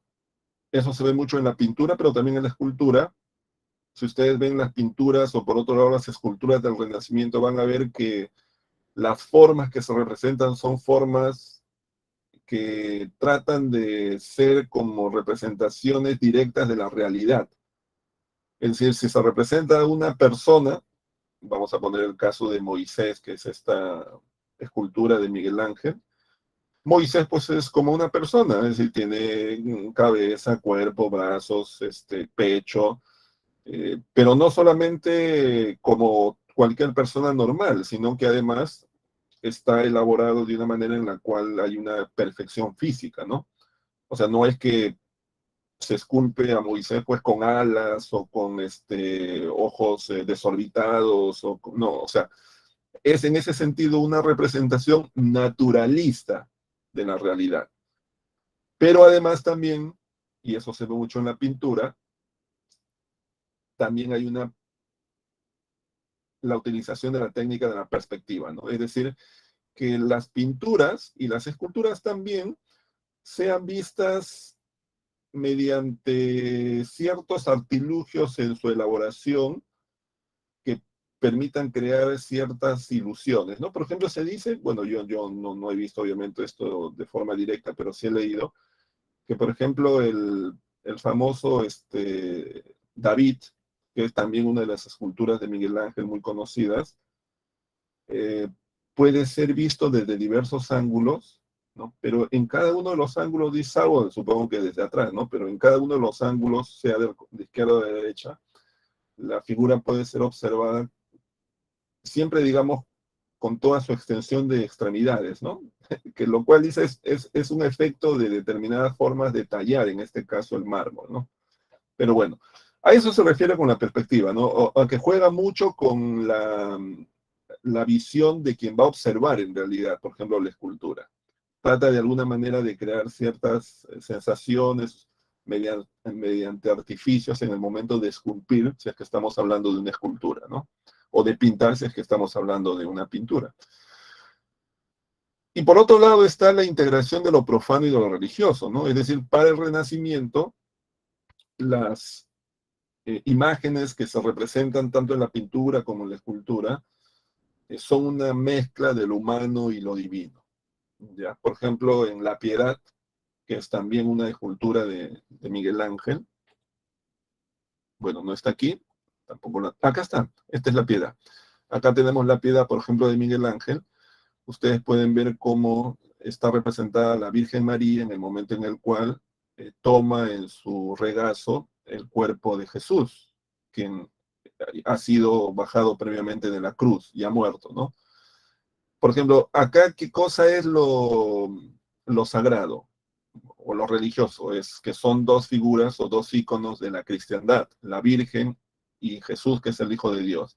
eso se ve mucho en la pintura, pero también en la escultura. Si ustedes ven las pinturas o por otro lado las esculturas del Renacimiento, van a ver que las formas que se representan son formas que tratan de ser como representaciones directas de la realidad. Es decir, si se representa a una persona, vamos a poner el caso de Moisés, que es esta escultura de Miguel Ángel. Moisés, pues, es como una persona, es decir, tiene cabeza, cuerpo, brazos, pecho, pero no solamente como cualquier persona normal, sino que además está elaborado de una manera en la cual hay una perfección física, ¿no? O sea, no es que se esculpe a Moisés pues con alas o con ojos desorbitados, no, o sea, es en ese sentido una representación naturalista de la realidad. Pero además también, y eso se ve mucho en la pintura, también hay la utilización de la técnica de la perspectiva, ¿no? Es decir, que las pinturas y las esculturas también sean vistas mediante ciertos artilugios en su elaboración que permitan crear ciertas ilusiones, ¿no? Por ejemplo, se dice, bueno, yo no he visto obviamente esto de forma directa, pero sí he leído, que por ejemplo el famoso David, que es también una de las esculturas de Miguel Ángel muy conocidas, eh, puede ser visto desde diversos ángulos, ¿no? Pero en cada uno de los ángulos, dice algo, supongo que desde atrás, ¿no? Pero en cada uno de los ángulos, sea de izquierda o de derecha, la figura puede ser observada siempre, digamos, con toda su extensión de extremidades, ¿no? Que lo cual dice es un efecto de determinadas formas de tallar, en este caso el mármol, ¿no? Pero bueno, a eso se refiere con la perspectiva, ¿no? O que juega mucho con la visión de quien va a observar en realidad, por ejemplo, la escultura. Trata de alguna manera de crear ciertas sensaciones mediante artificios en el momento de esculpir, si es que estamos hablando de una escultura, ¿no? O de pintar, si es que estamos hablando de una pintura. Y por otro lado está la integración de lo profano y de lo religioso, ¿no? Es decir, para el Renacimiento, las imágenes que se representan tanto en la pintura como en la escultura son una mezcla de lo humano y lo divino. ¿Ya? Por ejemplo, en La Piedad, que es también una escultura de Miguel Ángel, bueno, no está aquí, tampoco acá está, esta es La Piedad. Acá tenemos La Piedad, por ejemplo, de Miguel Ángel. Ustedes pueden ver cómo está representada la Virgen María en el momento en el cual toma en su regazo el cuerpo de Jesús, quien ha sido bajado previamente de la cruz y ha muerto, ¿no? Por ejemplo, acá, ¿qué cosa es lo sagrado o lo religioso? Es que son dos figuras o dos íconos de la cristiandad, la Virgen y Jesús, que es el Hijo de Dios.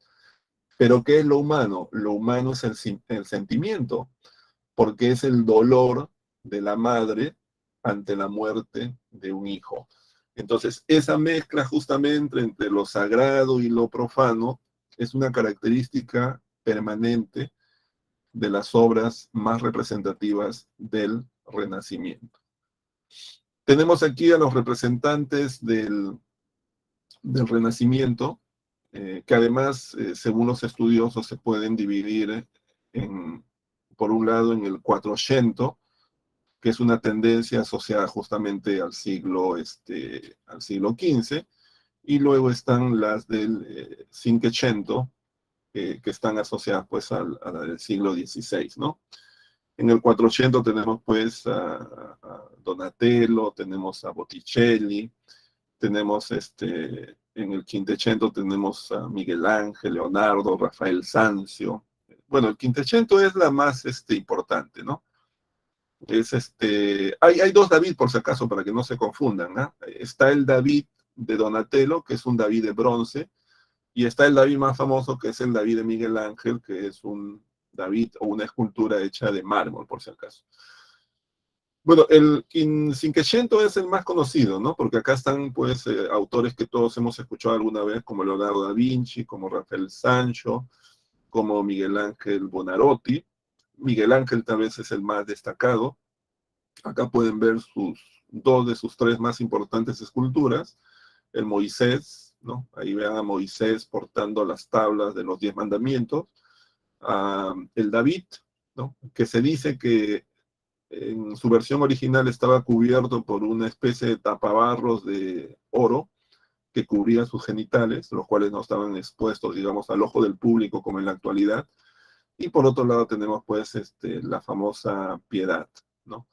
Pero ¿qué es lo humano? Lo humano es el sentimiento, porque es el dolor de la madre ante la muerte de un hijo. Entonces, esa mezcla justamente entre lo sagrado y lo profano es una característica permanente de las obras más representativas del Renacimiento. Tenemos aquí a los representantes del Renacimiento, que además, según los estudiosos, se pueden dividir por un lado en el Quattrocento, que es una tendencia asociada justamente al siglo XV, y luego están las del Cinquecento, que están asociadas pues a la del siglo XVI, ¿no? En el 400 tenemos pues a Donatello, tenemos a Botticelli, tenemos en el Quinquecento tenemos a Miguel Ángel, Leonardo, Rafael Sanzio. Bueno, el Quinquecento es la más importante, ¿no? Hay dos David, por si acaso, para que no se confundan, ¿no? Está el David de Donatello, que es un David de bronce, y está el David más famoso, que es el David de Miguel Ángel, que es un David o una escultura hecha de mármol, por si acaso. Bueno, el Cinquecento es el más conocido, ¿no? Porque acá están, pues, autores que todos hemos escuchado alguna vez, como Leonardo da Vinci, como Rafael Sancho, como Miguel Ángel Buonarroti. Miguel Ángel tal vez es el más destacado. Acá pueden ver dos de sus tres más importantes esculturas. El Moisés, ¿no? Ahí vean a Moisés portando las tablas de los 10 mandamientos. El David, ¿no? Que se dice que en su versión original estaba cubierto por una especie de tapabarros de oro que cubría sus genitales, los cuales no estaban expuestos, digamos, al ojo del público como en la actualidad. Y por otro lado tenemos pues la famosa Piedad, ¿no?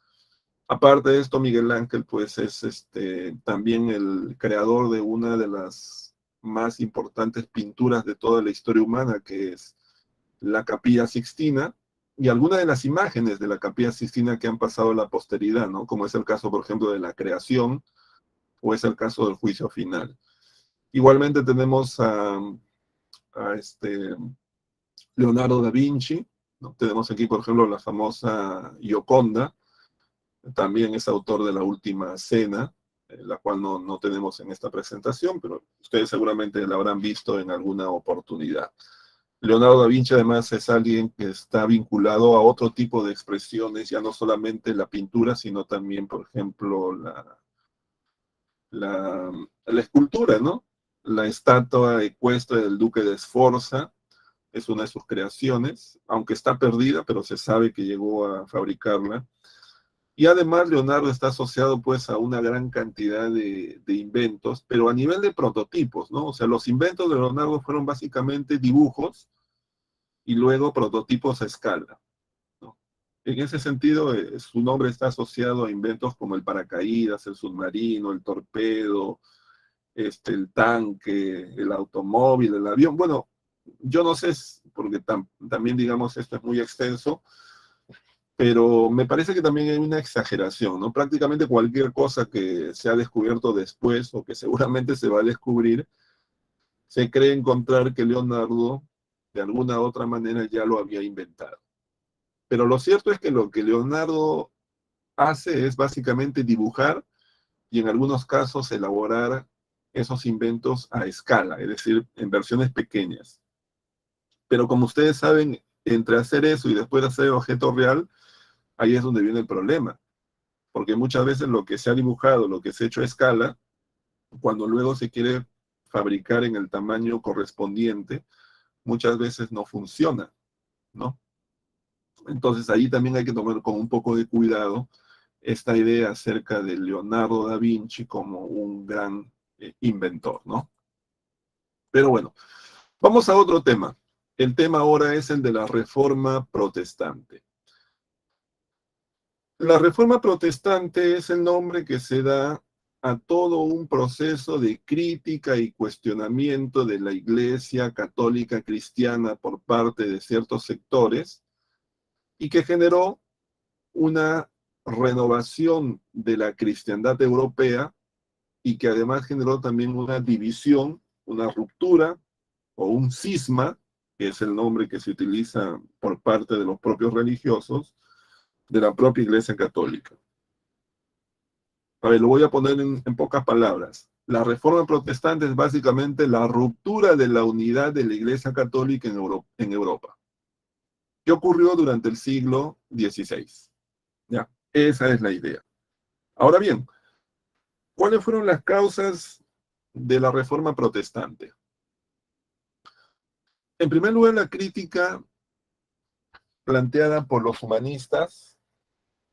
Aparte de esto, Miguel Ángel pues es también el creador de una de las más importantes pinturas de toda la historia humana, que es la Capilla Sixtina, y algunas de las imágenes de la Capilla Sixtina que han pasado a la posteridad, ¿no? Como es el caso, por ejemplo, de la creación, o es el caso del juicio final. Igualmente tenemos a Leonardo da Vinci, ¿no? Tenemos aquí, por ejemplo, la famosa Gioconda, también es autor de La Última Cena, la cual no tenemos en esta presentación, pero ustedes seguramente la habrán visto en alguna oportunidad. Leonardo da Vinci además es alguien que está vinculado a otro tipo de expresiones, ya no solamente la pintura, sino también, por ejemplo, la escultura, ¿no? La estatua ecuestre del Duque de Sforza es una de sus creaciones, aunque está perdida, pero se sabe que llegó a fabricarla. Y además Leonardo está asociado pues a una gran cantidad de inventos, pero a nivel de prototipos, ¿no? O sea, los inventos de Leonardo fueron básicamente dibujos y luego prototipos a escala, ¿no? En ese sentido, su nombre está asociado a inventos como el paracaídas, el submarino, el torpedo, el tanque, el automóvil, el avión. Bueno, yo no sé, porque también, digamos, esto es muy extenso, pero me parece que también hay una exageración, ¿no? Prácticamente cualquier cosa que se ha descubierto después o que seguramente se va a descubrir, se cree encontrar que Leonardo de alguna u otra manera ya lo había inventado. Pero lo cierto es que lo que Leonardo hace es básicamente dibujar y en algunos casos elaborar esos inventos a escala, es decir, en versiones pequeñas. Pero como ustedes saben, entre hacer eso y después hacer objeto real, ahí es donde viene el problema. Porque muchas veces lo que se ha dibujado, lo que se ha hecho a escala, cuando luego se quiere fabricar en el tamaño correspondiente, muchas veces no funciona, ¿no? Entonces ahí también hay que tomar con un poco de cuidado esta idea acerca de Leonardo da Vinci como un gran inventor, ¿no? Pero bueno, vamos a otro tema. El tema ahora es el de la Reforma Protestante. La Reforma Protestante es el nombre que se da a todo un proceso de crítica y cuestionamiento de la Iglesia Católica Cristiana por parte de ciertos sectores y que generó una renovación de la cristiandad europea y que además generó también una división, una ruptura o un cisma, que es el nombre que se utiliza por parte de los propios religiosos, de la propia Iglesia Católica. A ver, lo voy a poner en pocas palabras. La Reforma Protestante es básicamente la ruptura de la unidad de la Iglesia Católica en Europa. ¿Qué ocurrió durante el siglo XVI? ¿Ya? Esa es la idea. Ahora bien, ¿cuáles fueron las causas de la Reforma Protestante? En primer lugar, la crítica planteada por los humanistas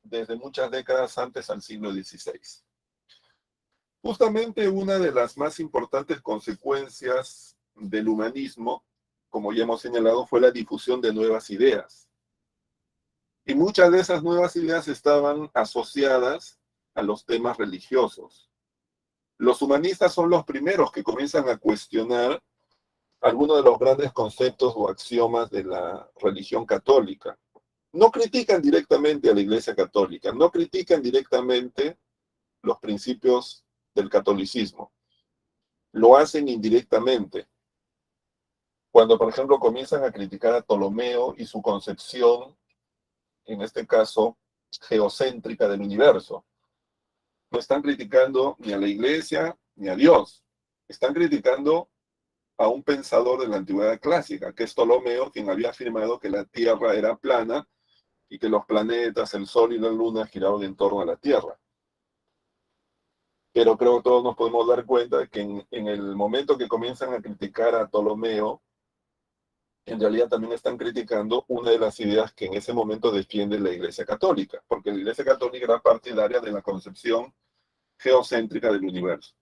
desde muchas décadas antes al siglo XVI. Justamente una de las más importantes consecuencias del humanismo, como ya hemos señalado, fue la difusión de nuevas ideas. Y muchas de esas nuevas ideas estaban asociadas a los temas religiosos. Los humanistas son los primeros que comienzan a cuestionar algunos de los grandes conceptos o axiomas de la religión católica. No critican directamente a la Iglesia Católica, no critican directamente los principios del catolicismo, lo hacen indirectamente. Cuando, por ejemplo, comienzan a criticar a Ptolomeo y su concepción, en este caso, geocéntrica del universo, no están criticando ni a la Iglesia ni a Dios, están criticando a un pensador de la antigüedad clásica, que es Ptolomeo, quien había afirmado que la Tierra era plana y que los planetas, el Sol y la Luna giraban en torno a la Tierra. Pero creo que todos nos podemos dar cuenta de que en el momento que comienzan a criticar a Ptolomeo, en realidad también están criticando una de las ideas que en ese momento defiende la Iglesia Católica, porque la Iglesia Católica era partidaria de la concepción geocéntrica del universo.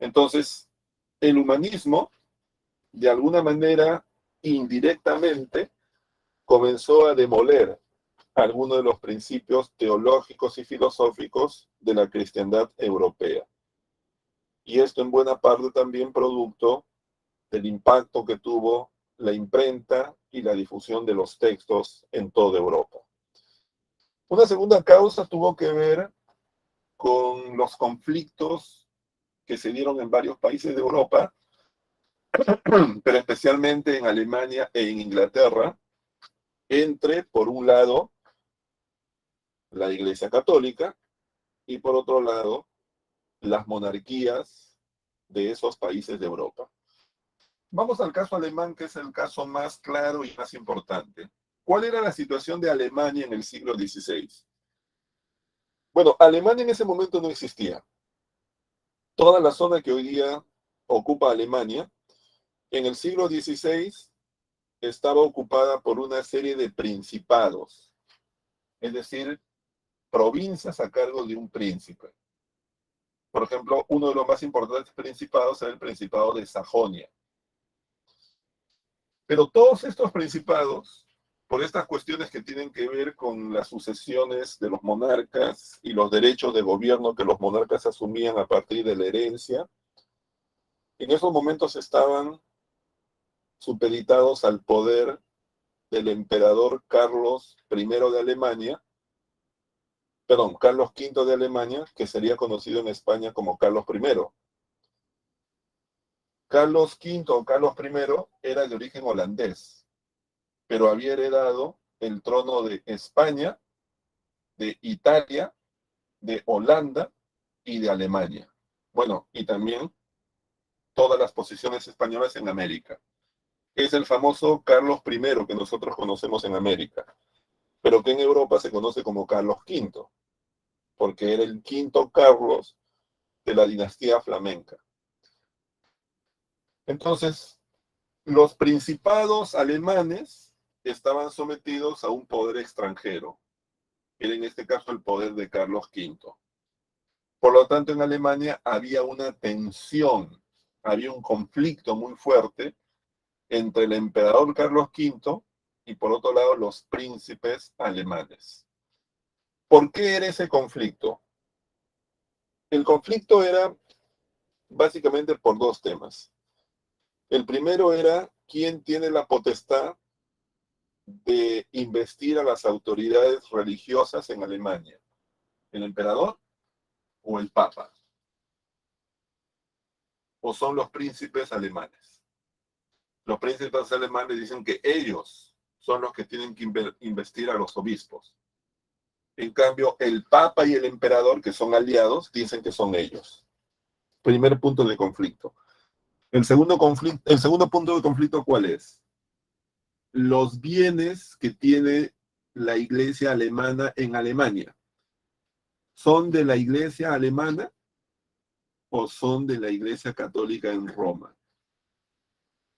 Entonces, el humanismo, de alguna manera, indirectamente, comenzó a demoler algunos de los principios teológicos y filosóficos de la cristiandad europea. Y esto en buena parte también producto del impacto que tuvo la imprenta y la difusión de los textos en toda Europa. Una segunda causa tuvo que ver con los conflictos que se dieron en varios países de Europa, pero especialmente en Alemania e en Inglaterra, entre, por un lado, la Iglesia Católica y por otro lado, las monarquías de esos países de Europa. Vamos al caso alemán, que es el caso más claro y más importante. ¿Cuál era la situación de Alemania en el siglo XVI? Bueno, Alemania en ese momento no existía. Toda la zona que hoy día ocupa Alemania, en el siglo XVI estaba ocupada por una serie de principados, es decir, provincias a cargo de un príncipe. Por ejemplo, uno de los más importantes principados era el Principado de Sajonia. Pero todos estos principados, por estas cuestiones que tienen que ver con las sucesiones de los monarcas y los derechos de gobierno que los monarcas asumían a partir de la herencia, en esos momentos estaban supeditados al poder del emperador Carlos I de Alemania, perdón, Carlos V de Alemania, que sería conocido en España como Carlos I. Carlos V o Carlos I era de origen holandés, pero había heredado el trono de España, de Italia, de Holanda y de Alemania. Bueno, y también todas las posiciones españolas en América. Es el famoso Carlos I que nosotros conocemos en América, pero que en Europa se conoce como Carlos V, porque era el quinto Carlos de la dinastía flamenca. Entonces, los principados alemanes estaban sometidos a un poder extranjero, era en este caso el poder de Carlos V. Por lo tanto, en Alemania había una tensión, había un conflicto muy fuerte entre el emperador Carlos V y por otro lado los príncipes alemanes. ¿Por qué era ese conflicto? El conflicto era básicamente por dos temas. El primero era quién tiene la potestad de investir a las autoridades religiosas en Alemania, el emperador o el papa, o son los príncipes alemanes. Los príncipes alemanes dicen que ellos son los que tienen que investir a los obispos. En cambio, el papa y el emperador, que son aliados, dicen que son ellos. Primer punto de conflicto. El segundo punto de conflicto, ¿cuál es? Los bienes que tiene la iglesia alemana en Alemania. ¿Son de la iglesia alemana o son de la iglesia católica en Roma?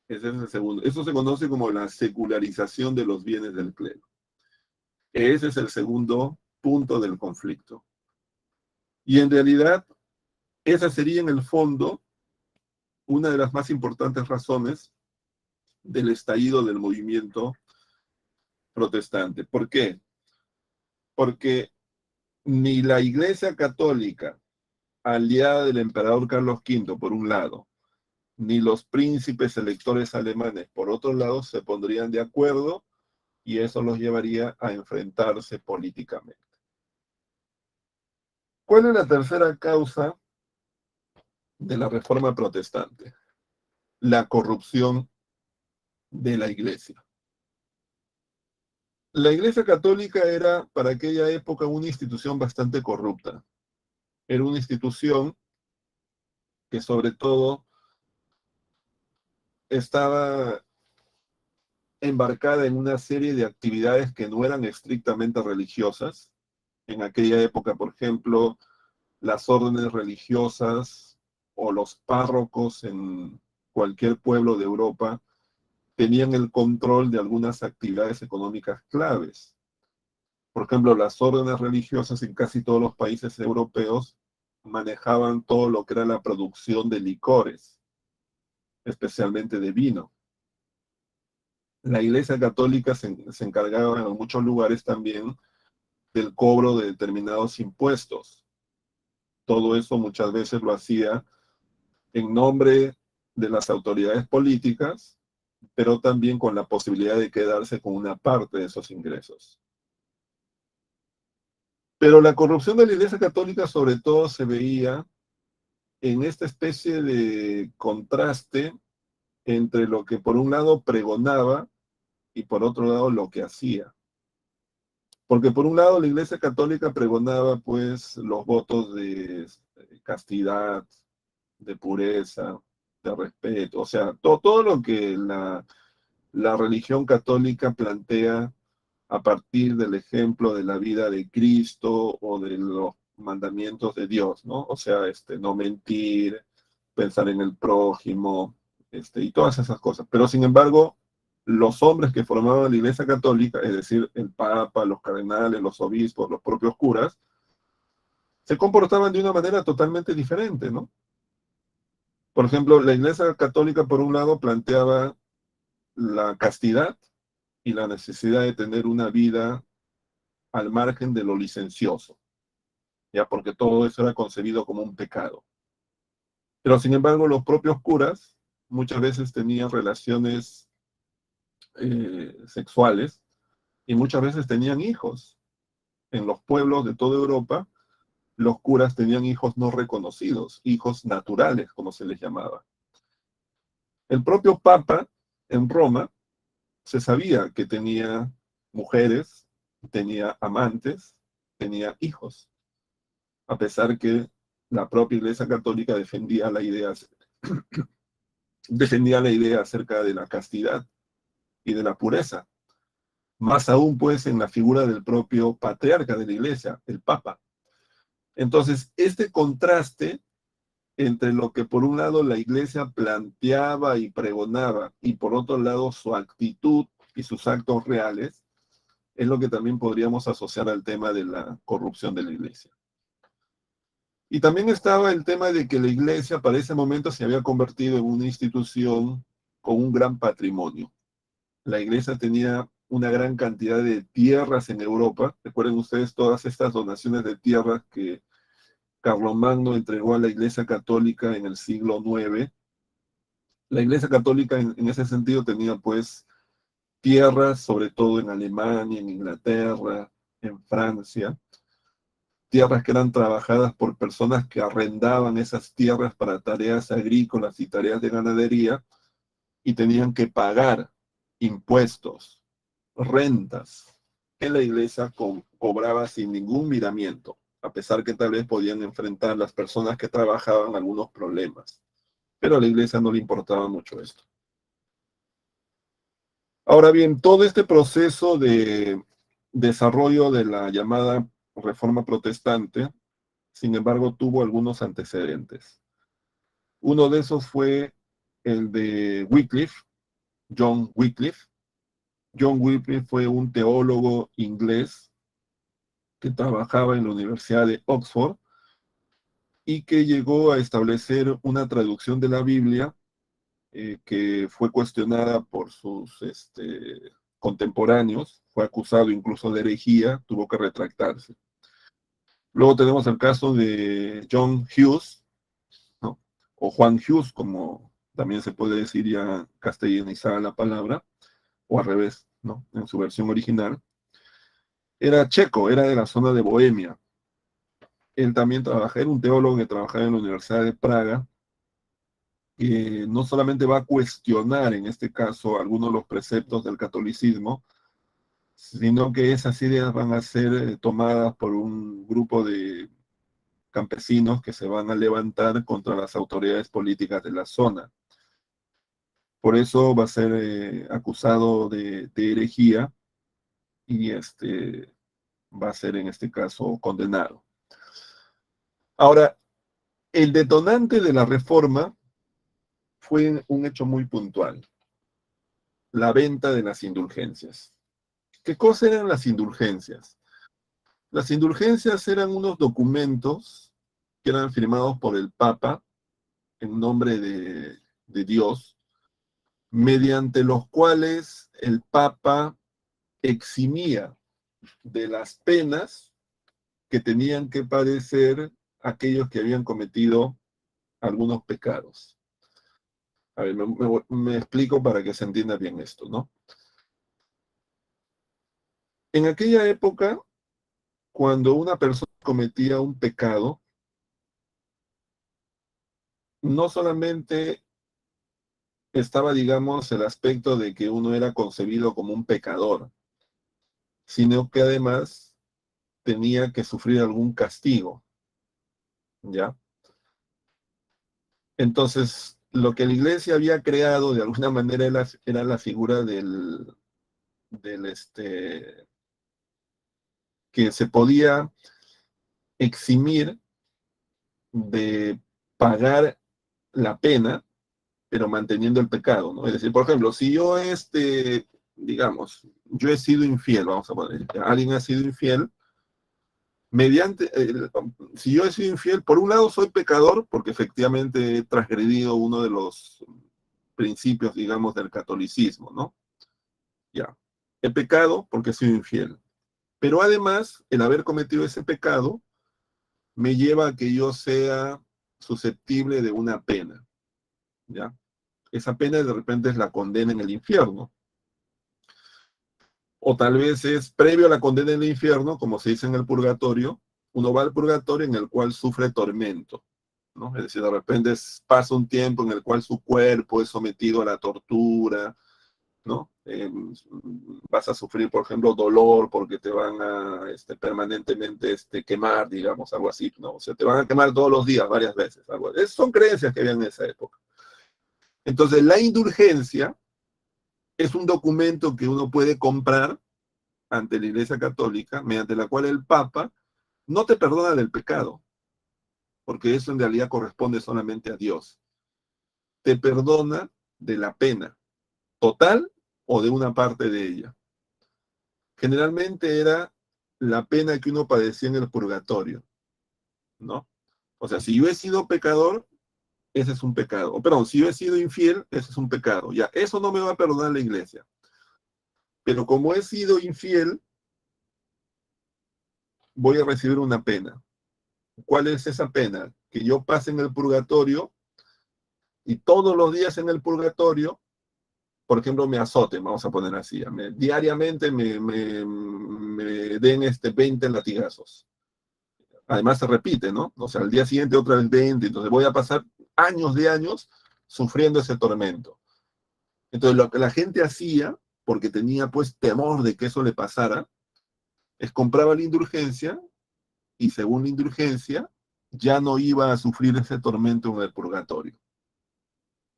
Ese es el segundo. Eso se conoce como la secularización de los bienes del clero. Ese es el segundo punto del conflicto. Y en realidad, esa sería en el fondo una de las más importantes razones del estallido del movimiento protestante. ¿Por qué? Porque ni la Iglesia Católica, aliada del emperador Carlos V, por un lado, ni los príncipes electores alemanes, por otro lado, se pondrían de acuerdo y eso los llevaría a enfrentarse políticamente. ¿Cuál es la tercera causa de la reforma protestante? La corrupción de la Iglesia. La Iglesia Católica era para aquella época una institución bastante corrupta. Era una institución que sobre todo estaba embarcada en una serie de actividades que no eran estrictamente religiosas. En aquella época, por ejemplo, las órdenes religiosas o los párrocos en cualquier pueblo de Europa tenían el control de algunas actividades económicas claves. Por ejemplo, las órdenes religiosas en casi todos los países europeos manejaban todo lo que era la producción de licores, especialmente de vino. La Iglesia Católica se encargaba en muchos lugares también del cobro de determinados impuestos. Todo eso muchas veces lo hacía en nombre de las autoridades políticas, pero también con la posibilidad de quedarse con una parte de esos ingresos. Pero la corrupción de la Iglesia Católica sobre todo se veía en esta especie de contraste entre lo que por un lado pregonaba y por otro lado lo que hacía. Porque por un lado la Iglesia Católica pregonaba pues los votos de castidad, de pureza, de respeto, o sea, todo lo que la religión católica plantea a partir del ejemplo de la vida de Cristo o de los mandamientos de Dios, ¿no? O sea, no mentir, pensar en el prójimo, y todas esas cosas. Pero sin embargo, los hombres que formaban la Iglesia Católica, es decir, el Papa, los cardenales, los obispos, los propios curas, se comportaban de una manera totalmente diferente, ¿no? Por ejemplo, la Iglesia Católica, por un lado, planteaba la castidad y la necesidad de tener una vida al margen de lo licencioso, ya porque todo eso era concebido como un pecado. Pero sin embargo, los propios curas muchas veces tenían relaciones sexuales y muchas veces tenían hijos. En los pueblos de toda Europa, los curas tenían hijos no reconocidos, hijos naturales, como se les llamaba. El propio Papa en Roma se sabía que tenía mujeres, tenía amantes, tenía hijos, a pesar que la propia Iglesia Católica defendía la idea acerca de la castidad y de la pureza. Más aún, pues, en la figura del propio patriarca de la Iglesia, el Papa. Entonces, este contraste entre lo que por un lado la Iglesia planteaba y pregonaba, y por otro lado su actitud y sus actos reales, es lo que también podríamos asociar al tema de la corrupción de la Iglesia. Y también estaba el tema de que la Iglesia para ese momento se había convertido en una institución con un gran patrimonio. La Iglesia tenía una gran cantidad de tierras en Europa. Recuerden ustedes todas estas donaciones de tierras que Carlomagno entregó a la Iglesia Católica en el siglo IX. La Iglesia Católica en ese sentido tenía pues tierras, sobre todo en Alemania, en Inglaterra, en Francia, tierras que eran trabajadas por personas que arrendaban esas tierras para tareas agrícolas y tareas de ganadería y tenían que pagar impuestos, rentas, que la iglesia cobraba sin ningún miramiento, a pesar que tal vez podían enfrentar las personas que trabajaban algunos problemas. Pero a la iglesia no le importaba mucho esto. Ahora bien, todo este proceso de desarrollo de la llamada Reforma Protestante, sin embargo, tuvo algunos antecedentes. Uno de esos fue el de Wycliffe, John Wycliffe. John Wycliffe fue un teólogo inglés que trabajaba en la Universidad de Oxford y que llegó a establecer una traducción de la Biblia que fue cuestionada por sus contemporáneos, fue acusado incluso de herejía, tuvo que retractarse. Luego tenemos el caso de John Hughes, ¿no? O Juan Hughes, como también se puede decir ya castellanizada la palabra, o al revés, ¿no? En su versión original. Era checo, era de la zona de Bohemia. Él también era un teólogo que trabajaba en la Universidad de Praga, que no solamente va a cuestionar, en este caso, algunos de los preceptos del catolicismo, sino que esas ideas van a ser tomadas por un grupo de campesinos que se van a levantar contra las autoridades políticas de la zona. Por eso va a ser acusado de herejía y va a ser en este caso condenado. Ahora, el detonante de la reforma fue un hecho muy puntual, la venta de las indulgencias. ¿Qué cosa eran las indulgencias? Las indulgencias eran unos documentos que eran firmados por el Papa en nombre de Dios, mediante los cuales el Papa eximía de las penas que tenían que padecer aquellos que habían cometido algunos pecados. A ver, me explico para que se entienda bien esto, ¿no? En aquella época, cuando una persona cometía un pecado, no solamente estaba, digamos, el aspecto de que uno era concebido como un pecador, sino que además tenía que sufrir algún castigo, ¿ya? Entonces, lo que la iglesia había creado de alguna manera era la figura del que se podía eximir de pagar la pena, pero manteniendo el pecado, ¿no? Es decir, por ejemplo, si yo, digamos, yo he sido infiel, vamos a poner, alguien ha sido infiel, mediante, si yo he sido infiel, por un lado soy pecador, porque efectivamente he transgredido uno de los principios, digamos, del catolicismo, ¿no? Ya. He pecado porque he sido infiel. Pero además, el haber cometido ese pecado me lleva a que yo sea susceptible de una pena, ¿ya? Esa pena de repente es la condena en el infierno. O tal vez es previo a la condena en el infierno, como se dice en el purgatorio, uno va al purgatorio en el cual sufre tormento, ¿no? Es decir, de repente pasa un tiempo en el cual su cuerpo es sometido a la tortura, ¿no? Vas a sufrir, por ejemplo, dolor porque te van a permanentemente quemar, digamos, algo así, ¿no? O sea, te van a quemar todos los días, varias veces. Algo. Son creencias que había en esa época. Entonces, la indulgencia es un documento que uno puede comprar ante la Iglesia Católica, mediante la cual el Papa no te perdona del pecado, porque eso en realidad corresponde solamente a Dios. Te perdona de la pena, total o de una parte de ella. Generalmente era la pena que uno padecía en el purgatorio, ¿no? O sea, si yo he sido pecador, ese es un pecado. O, perdón, si yo he sido infiel, ese es un pecado. Ya, eso no me va a perdonar la iglesia. Pero como he sido infiel, voy a recibir una pena. ¿Cuál es esa pena? Que yo pase en el purgatorio y todos los días en el purgatorio, por ejemplo, me azoten, vamos a poner así, diariamente me den 20 latigazos. Además se repite, ¿no? O sea, al día siguiente otra vez 20, entonces voy a pasar años de años sufriendo ese tormento. Entonces lo que la gente hacía, porque tenía pues temor de que eso le pasara, es compraba la indulgencia y según la indulgencia ya no iba a sufrir ese tormento en el purgatorio.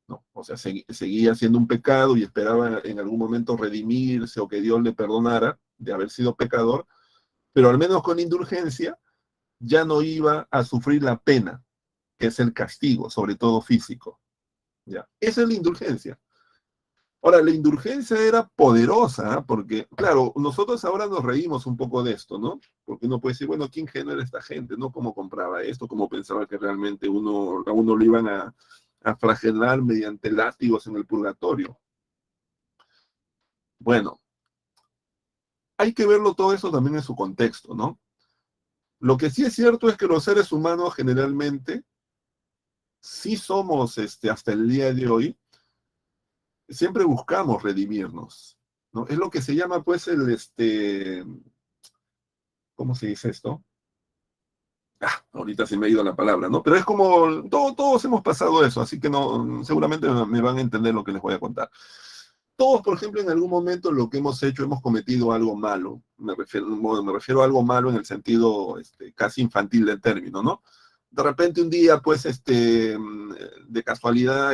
¿No? O sea, seguía siendo un pecado y esperaba en algún momento redimirse o que Dios le perdonara de haber sido pecador, pero al menos con indulgencia ya no iba a sufrir la pena, que es el castigo, sobre todo físico. ¿Ya? Esa es la indulgencia. Ahora, la indulgencia era poderosa, ¿eh? Porque, claro, nosotros ahora nos reímos un poco de esto, ¿no? Porque uno puede decir, bueno, ¿quién ingenuo era esta gente, ¿no? ¿Cómo compraba esto? ¿Cómo pensaba que realmente a uno lo iban a flagelar mediante látigos en el purgatorio? Bueno, hay que verlo todo eso también en su contexto, ¿no? Lo que sí es cierto es que los seres humanos generalmente sí somos, hasta el día de hoy, siempre buscamos redimirnos, ¿no? Es lo que se llama, pues, ¿cómo se dice esto? Ahorita se me ha ido la palabra, ¿no? Pero es como, todos hemos pasado eso, así que no, seguramente me van a entender lo que les voy a contar. Todos, por ejemplo, en algún momento lo que hemos hecho, hemos cometido algo malo. Me refiero a algo malo en el sentido casi infantil del término, ¿no? De repente un día, pues, de casualidad,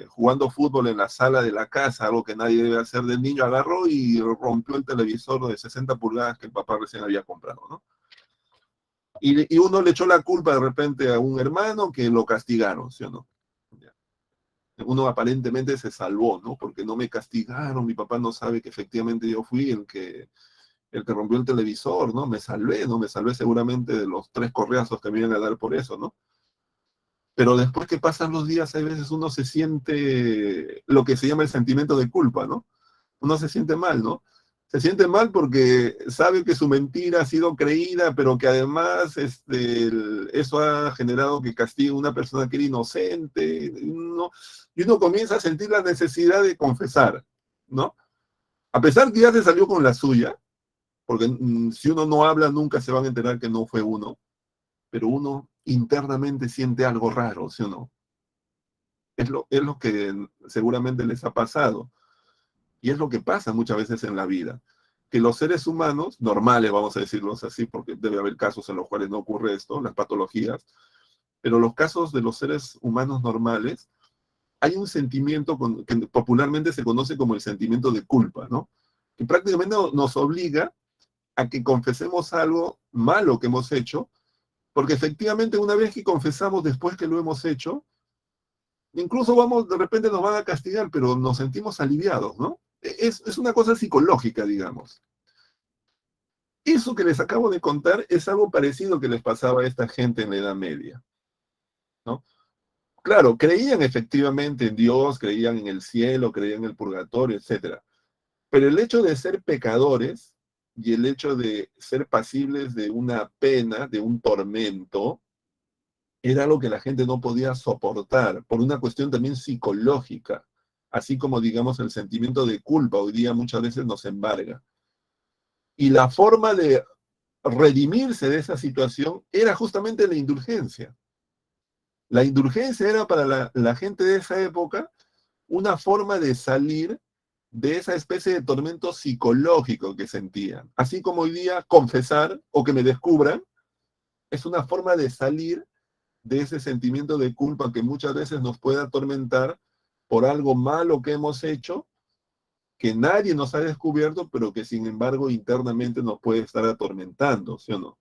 jugando fútbol en la sala de la casa, algo que nadie debe hacer del niño, agarró y rompió el televisor de 60 pulgadas que el papá recién había comprado, ¿no? Y uno le echó la culpa de repente a un hermano que lo castigaron, ¿sí o no? Uno aparentemente se salvó, ¿no? Porque no me castigaron, mi papá no sabe que efectivamente yo fui el que rompió el televisor, ¿no? Me salvé, ¿no? Me salvé seguramente de los 3 correazos que me iban a dar por eso, ¿no? Pero después que pasan los días, hay veces uno se siente lo que se llama el sentimiento de culpa, ¿no? Uno se siente mal, ¿no? Se siente mal porque sabe que su mentira ha sido creída, pero que además eso ha generado que castigue a una persona que era inocente, ¿no? Y uno comienza a sentir la necesidad de confesar, ¿no? A pesar que ya se salió con la suya, porque si uno no habla nunca se van a enterar que no fue uno, pero uno internamente siente algo raro, ¿sí o no? Es lo que seguramente les ha pasado. Y es lo que pasa muchas veces en la vida. Que los seres humanos, normales, vamos a decirlos así, porque debe haber casos en los cuales no ocurre esto, las patologías, pero los casos de los seres humanos normales, hay un sentimiento que popularmente se conoce como el sentimiento de culpa, ¿no? Que prácticamente nos obliga a que confesemos algo malo que hemos hecho, porque efectivamente una vez que confesamos después que lo hemos hecho, incluso de repente nos van a castigar, pero nos sentimos aliviados, ¿no? Es una cosa psicológica, digamos. Eso que les acabo de contar es algo parecido que les pasaba a esta gente en la Edad Media, ¿no? Claro, creían efectivamente en Dios, creían en el cielo, creían en el purgatorio, etcétera. Pero el hecho de ser pecadores y el hecho de ser pasibles de una pena, de un tormento, era algo que la gente no podía soportar por una cuestión también psicológica, así como digamos el sentimiento de culpa hoy día muchas veces nos embarga. Y la forma de redimirse de esa situación era justamente la indulgencia. La indulgencia era para la gente de esa época una forma de salir de esa especie de tormento psicológico que sentían. Así como hoy día confesar o que me descubran es una forma de salir de ese sentimiento de culpa que muchas veces nos puede atormentar por algo malo que hemos hecho, que nadie nos ha descubierto, pero que sin embargo internamente nos puede estar atormentando, ¿sí o no?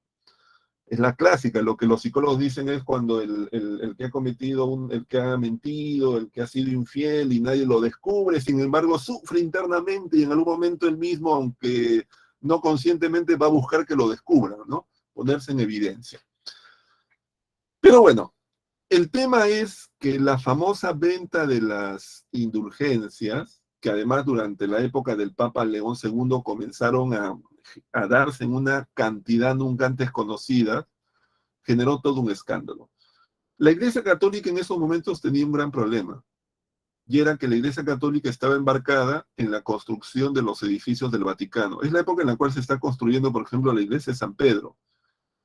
Es la clásica, lo que los psicólogos dicen es cuando el que ha cometido, el que ha mentido, el que ha sido infiel y nadie lo descubre, sin embargo sufre internamente y en algún momento él mismo, aunque no conscientemente, va a buscar que lo descubran, ¿no? Ponerse en evidencia. Pero bueno, el tema es que la famosa venta de las indulgencias, que además durante la época del Papa León II comenzaron a darse en una cantidad nunca antes conocida, generó todo un escándalo. La Iglesia Católica en esos momentos tenía un gran problema, y era que la Iglesia Católica estaba embarcada en la construcción de los edificios del Vaticano. Es la época en la cual se está construyendo, por ejemplo, la Iglesia de San Pedro.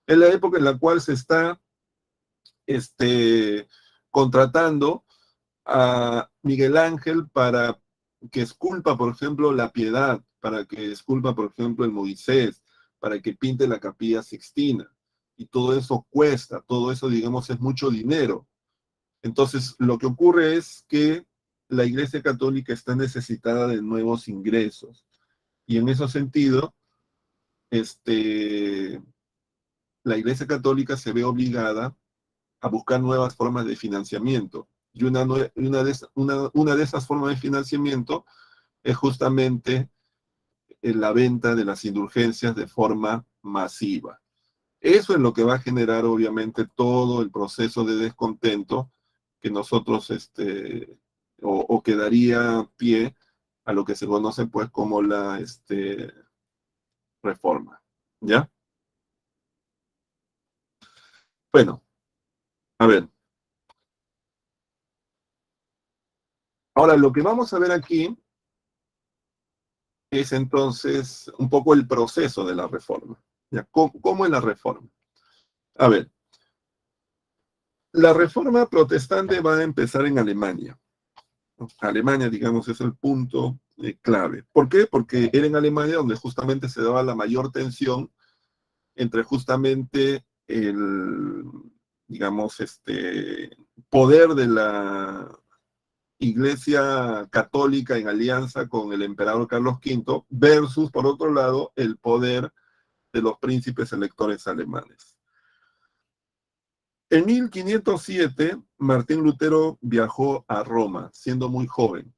Es la época en la cual se está contratando a Miguel Ángel para que esculpa, por ejemplo, la Piedad, para que esculpa, por ejemplo, el Moisés, para que pinte la Capilla Sixtina. Y todo eso cuesta, todo eso, digamos, es mucho dinero. Entonces, lo que ocurre es que la Iglesia Católica está necesitada de nuevos ingresos. Y en ese sentido, la Iglesia Católica se ve obligada a buscar nuevas formas de financiamiento. Y una de esas formas de financiamiento es justamente la venta de las indulgencias de forma masiva. Eso es lo que va a generar, obviamente, todo el proceso de descontento que nosotros, o que daría pie a lo que se conoce, pues, como la reforma. ¿Ya? Bueno, a ver. Ahora, lo que vamos a ver aquí es entonces un poco el proceso de la reforma. ¿Ya? ¿Cómo es la reforma? A ver, la reforma protestante va a empezar en Alemania. Alemania, digamos, es el punto clave. ¿Por qué? Porque era en Alemania donde justamente se daba la mayor tensión entre justamente digamos, poder de la Iglesia Católica en alianza con el emperador Carlos V versus, por otro lado, el poder de los príncipes electores alemanes. En 1507, Martín Lutero viajó a Roma, siendo muy joven.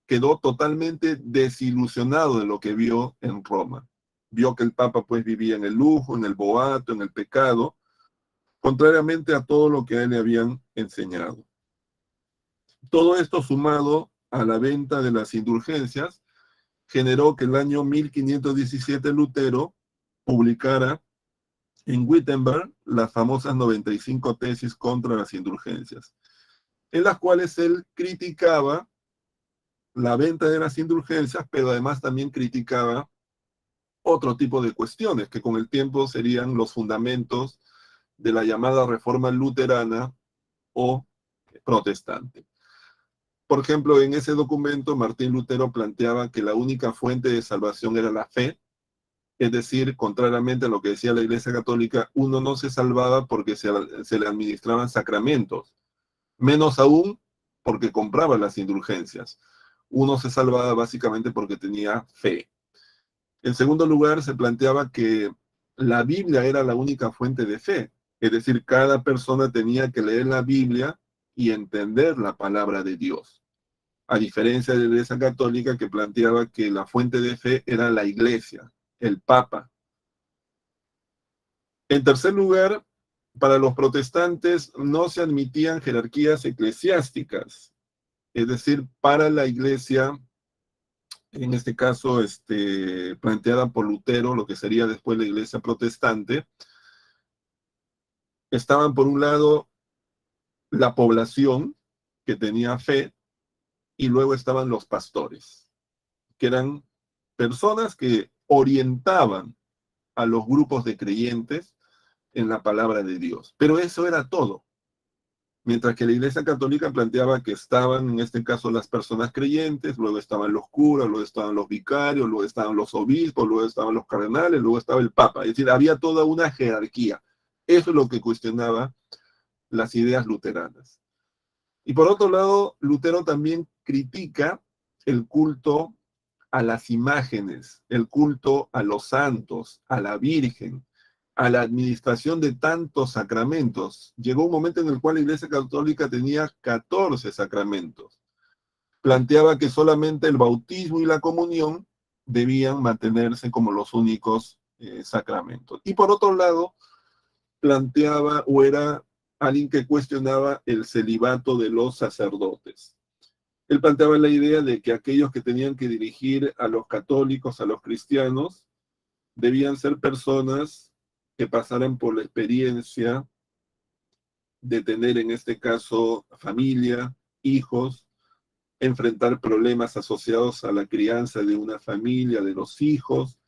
Quedó totalmente desilusionado de lo que vio en Roma. vio que el Papa pues vivía en el lujo, en el boato, en el pecado, contrariamente a todo lo que a él le habían enseñado. Todo esto sumado a la venta de las indulgencias generó que el año 1517 Lutero publicara en Wittenberg las famosas 95 tesis contra las indulgencias, en las cuales él criticaba la venta de las indulgencias, pero además también criticaba otro tipo de cuestiones que con el tiempo serían los fundamentos de la llamada reforma luterana o protestante. Por ejemplo, en ese documento Martín Lutero planteaba que la única fuente de salvación era la fe, es decir, contrariamente a lo que decía la Iglesia Católica, uno no se salvaba porque se le administraban sacramentos, menos aún porque compraba las indulgencias. Uno se salvaba básicamente porque tenía fe. En segundo lugar, se planteaba que la Biblia era la única fuente de fe, es decir, cada persona tenía que leer la Biblia y entender la palabra de Dios, a diferencia de la Iglesia Católica que planteaba que la fuente de fe era la Iglesia, el Papa. En tercer lugar, para los protestantes no se admitían jerarquías eclesiásticas, es decir, para la Iglesia, en este caso planteada por Lutero, lo que sería después la Iglesia protestante, estaban por un lado la población que tenía fe y luego estaban los pastores, que eran personas que orientaban a los grupos de creyentes en la palabra de Dios. Pero eso era todo. Mientras que la Iglesia Católica planteaba que estaban, en este caso, las personas creyentes, luego estaban los curas, luego estaban los vicarios, luego estaban los obispos, luego estaban los cardenales, luego estaba el Papa. Es decir, había toda una jerarquía. Eso es lo que cuestionaba las ideas luteranas. Y por otro lado, Lutero también critica el culto a las imágenes, el culto a los santos, a la Virgen, a la administración de tantos sacramentos. Llegó un momento en el cual la Iglesia Católica tenía 14 sacramentos. Planteaba que solamente el bautismo y la comunión debían mantenerse como los únicos sacramentos. Y por otro lado, planteaba o era alguien que cuestionaba el celibato de los sacerdotes. Él planteaba la idea de que aquellos que tenían que dirigir a los católicos, a los cristianos, debían ser personas que pasaran por la experiencia de tener, en este caso, familia, hijos, enfrentar problemas asociados a la crianza de una familia, de los hijos,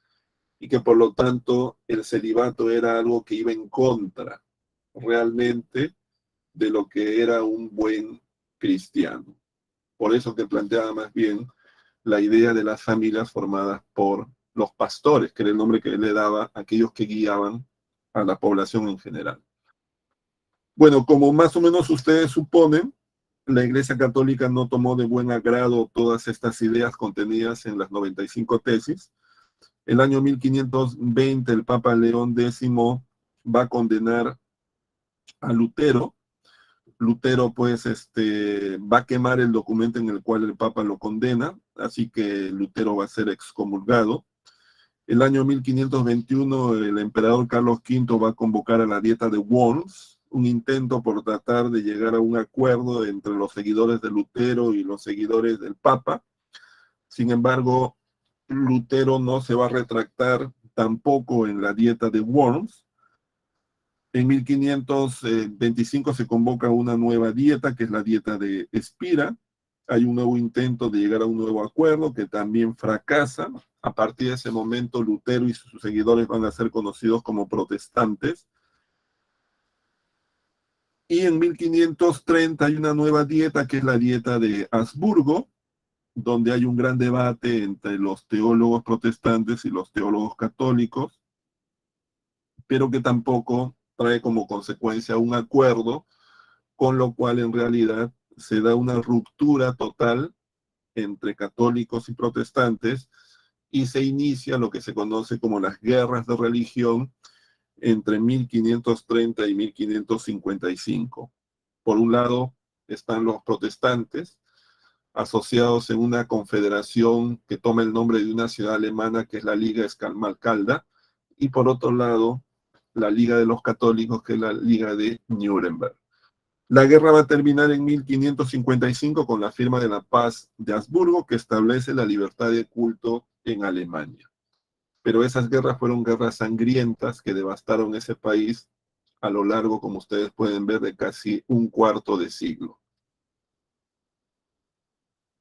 y que por lo tanto el celibato era algo que iba en contra realmente de lo que era un buen cristiano. Por eso que planteaba más bien la idea de las familias formadas por los pastores, que era el nombre que él le daba a aquellos que guiaban a la población en general. Bueno, como más o menos ustedes suponen, la Iglesia Católica no tomó de buen agrado todas estas ideas contenidas en las 95 tesis. El año 1520 el Papa León X va a condenar a Lutero. Lutero pues va a quemar el documento en el cual el Papa lo condena, así que Lutero va a ser excomulgado. El año 1521 el emperador Carlos V va a convocar a la Dieta de Worms, un intento por tratar de llegar a un acuerdo entre los seguidores de Lutero y los seguidores del Papa. Sin embargo, Lutero no se va a retractar tampoco en la Dieta de Worms. En 1525 se convoca una nueva dieta, que es la dieta de Spira. Hay un nuevo intento de llegar a un nuevo acuerdo que también fracasa. A partir de ese momento, Lutero y sus seguidores van a ser conocidos como protestantes. Y en 1530 hay una nueva dieta, que es la dieta de Habsburgo, donde hay un gran debate entre los teólogos protestantes y los teólogos católicos, pero que tampoco trae como consecuencia un acuerdo, con lo cual en realidad se da una ruptura total entre católicos y protestantes y se inicia lo que se conoce como las guerras de religión entre 1530 y 1555. Por un lado están los protestantes, asociados en una confederación que toma el nombre de una ciudad alemana que es la Liga Esmalcalda, y por otro lado, la Liga de los Católicos, que es la Liga de Nuremberg. La guerra va a terminar en 1555 con la firma de la Paz de Habsburgo, que establece la libertad de culto en Alemania. Pero esas guerras fueron guerras sangrientas que devastaron ese país a lo largo, como ustedes pueden ver, de casi un cuarto de siglo.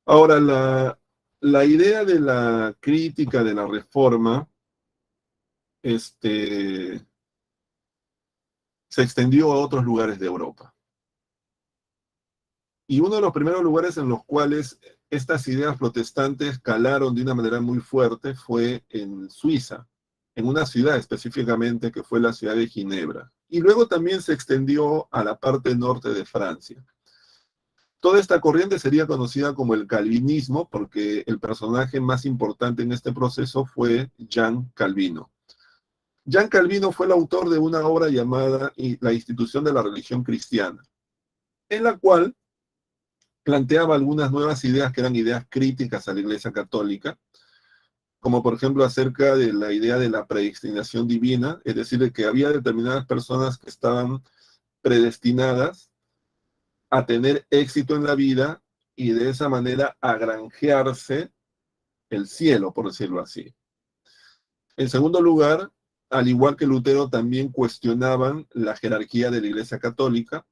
Ahora, la idea de la crítica de la reforma se extendió a otros lugares de Europa. Y uno de los primeros lugares en los cuales estas ideas protestantes calaron de una manera muy fuerte fue en Suiza, en una ciudad específicamente que fue la ciudad de Ginebra. Y luego también se extendió a la parte norte de Francia. Toda esta corriente sería conocida como el calvinismo porque el personaje más importante en este proceso fue Jean Calvino. Jean Calvino fue el autor de una obra llamada La institución de la religión cristiana, en la cual planteaba algunas nuevas ideas que eran ideas críticas a la Iglesia Católica, como por ejemplo acerca de la idea de la predestinación divina, es decir, de que había determinadas personas que estaban predestinadas a tener éxito en la vida y de esa manera a granjearse el cielo, por decirlo así. En segundo lugar, al igual que Lutero, también cuestionaban la jerarquía de la Iglesia Católica.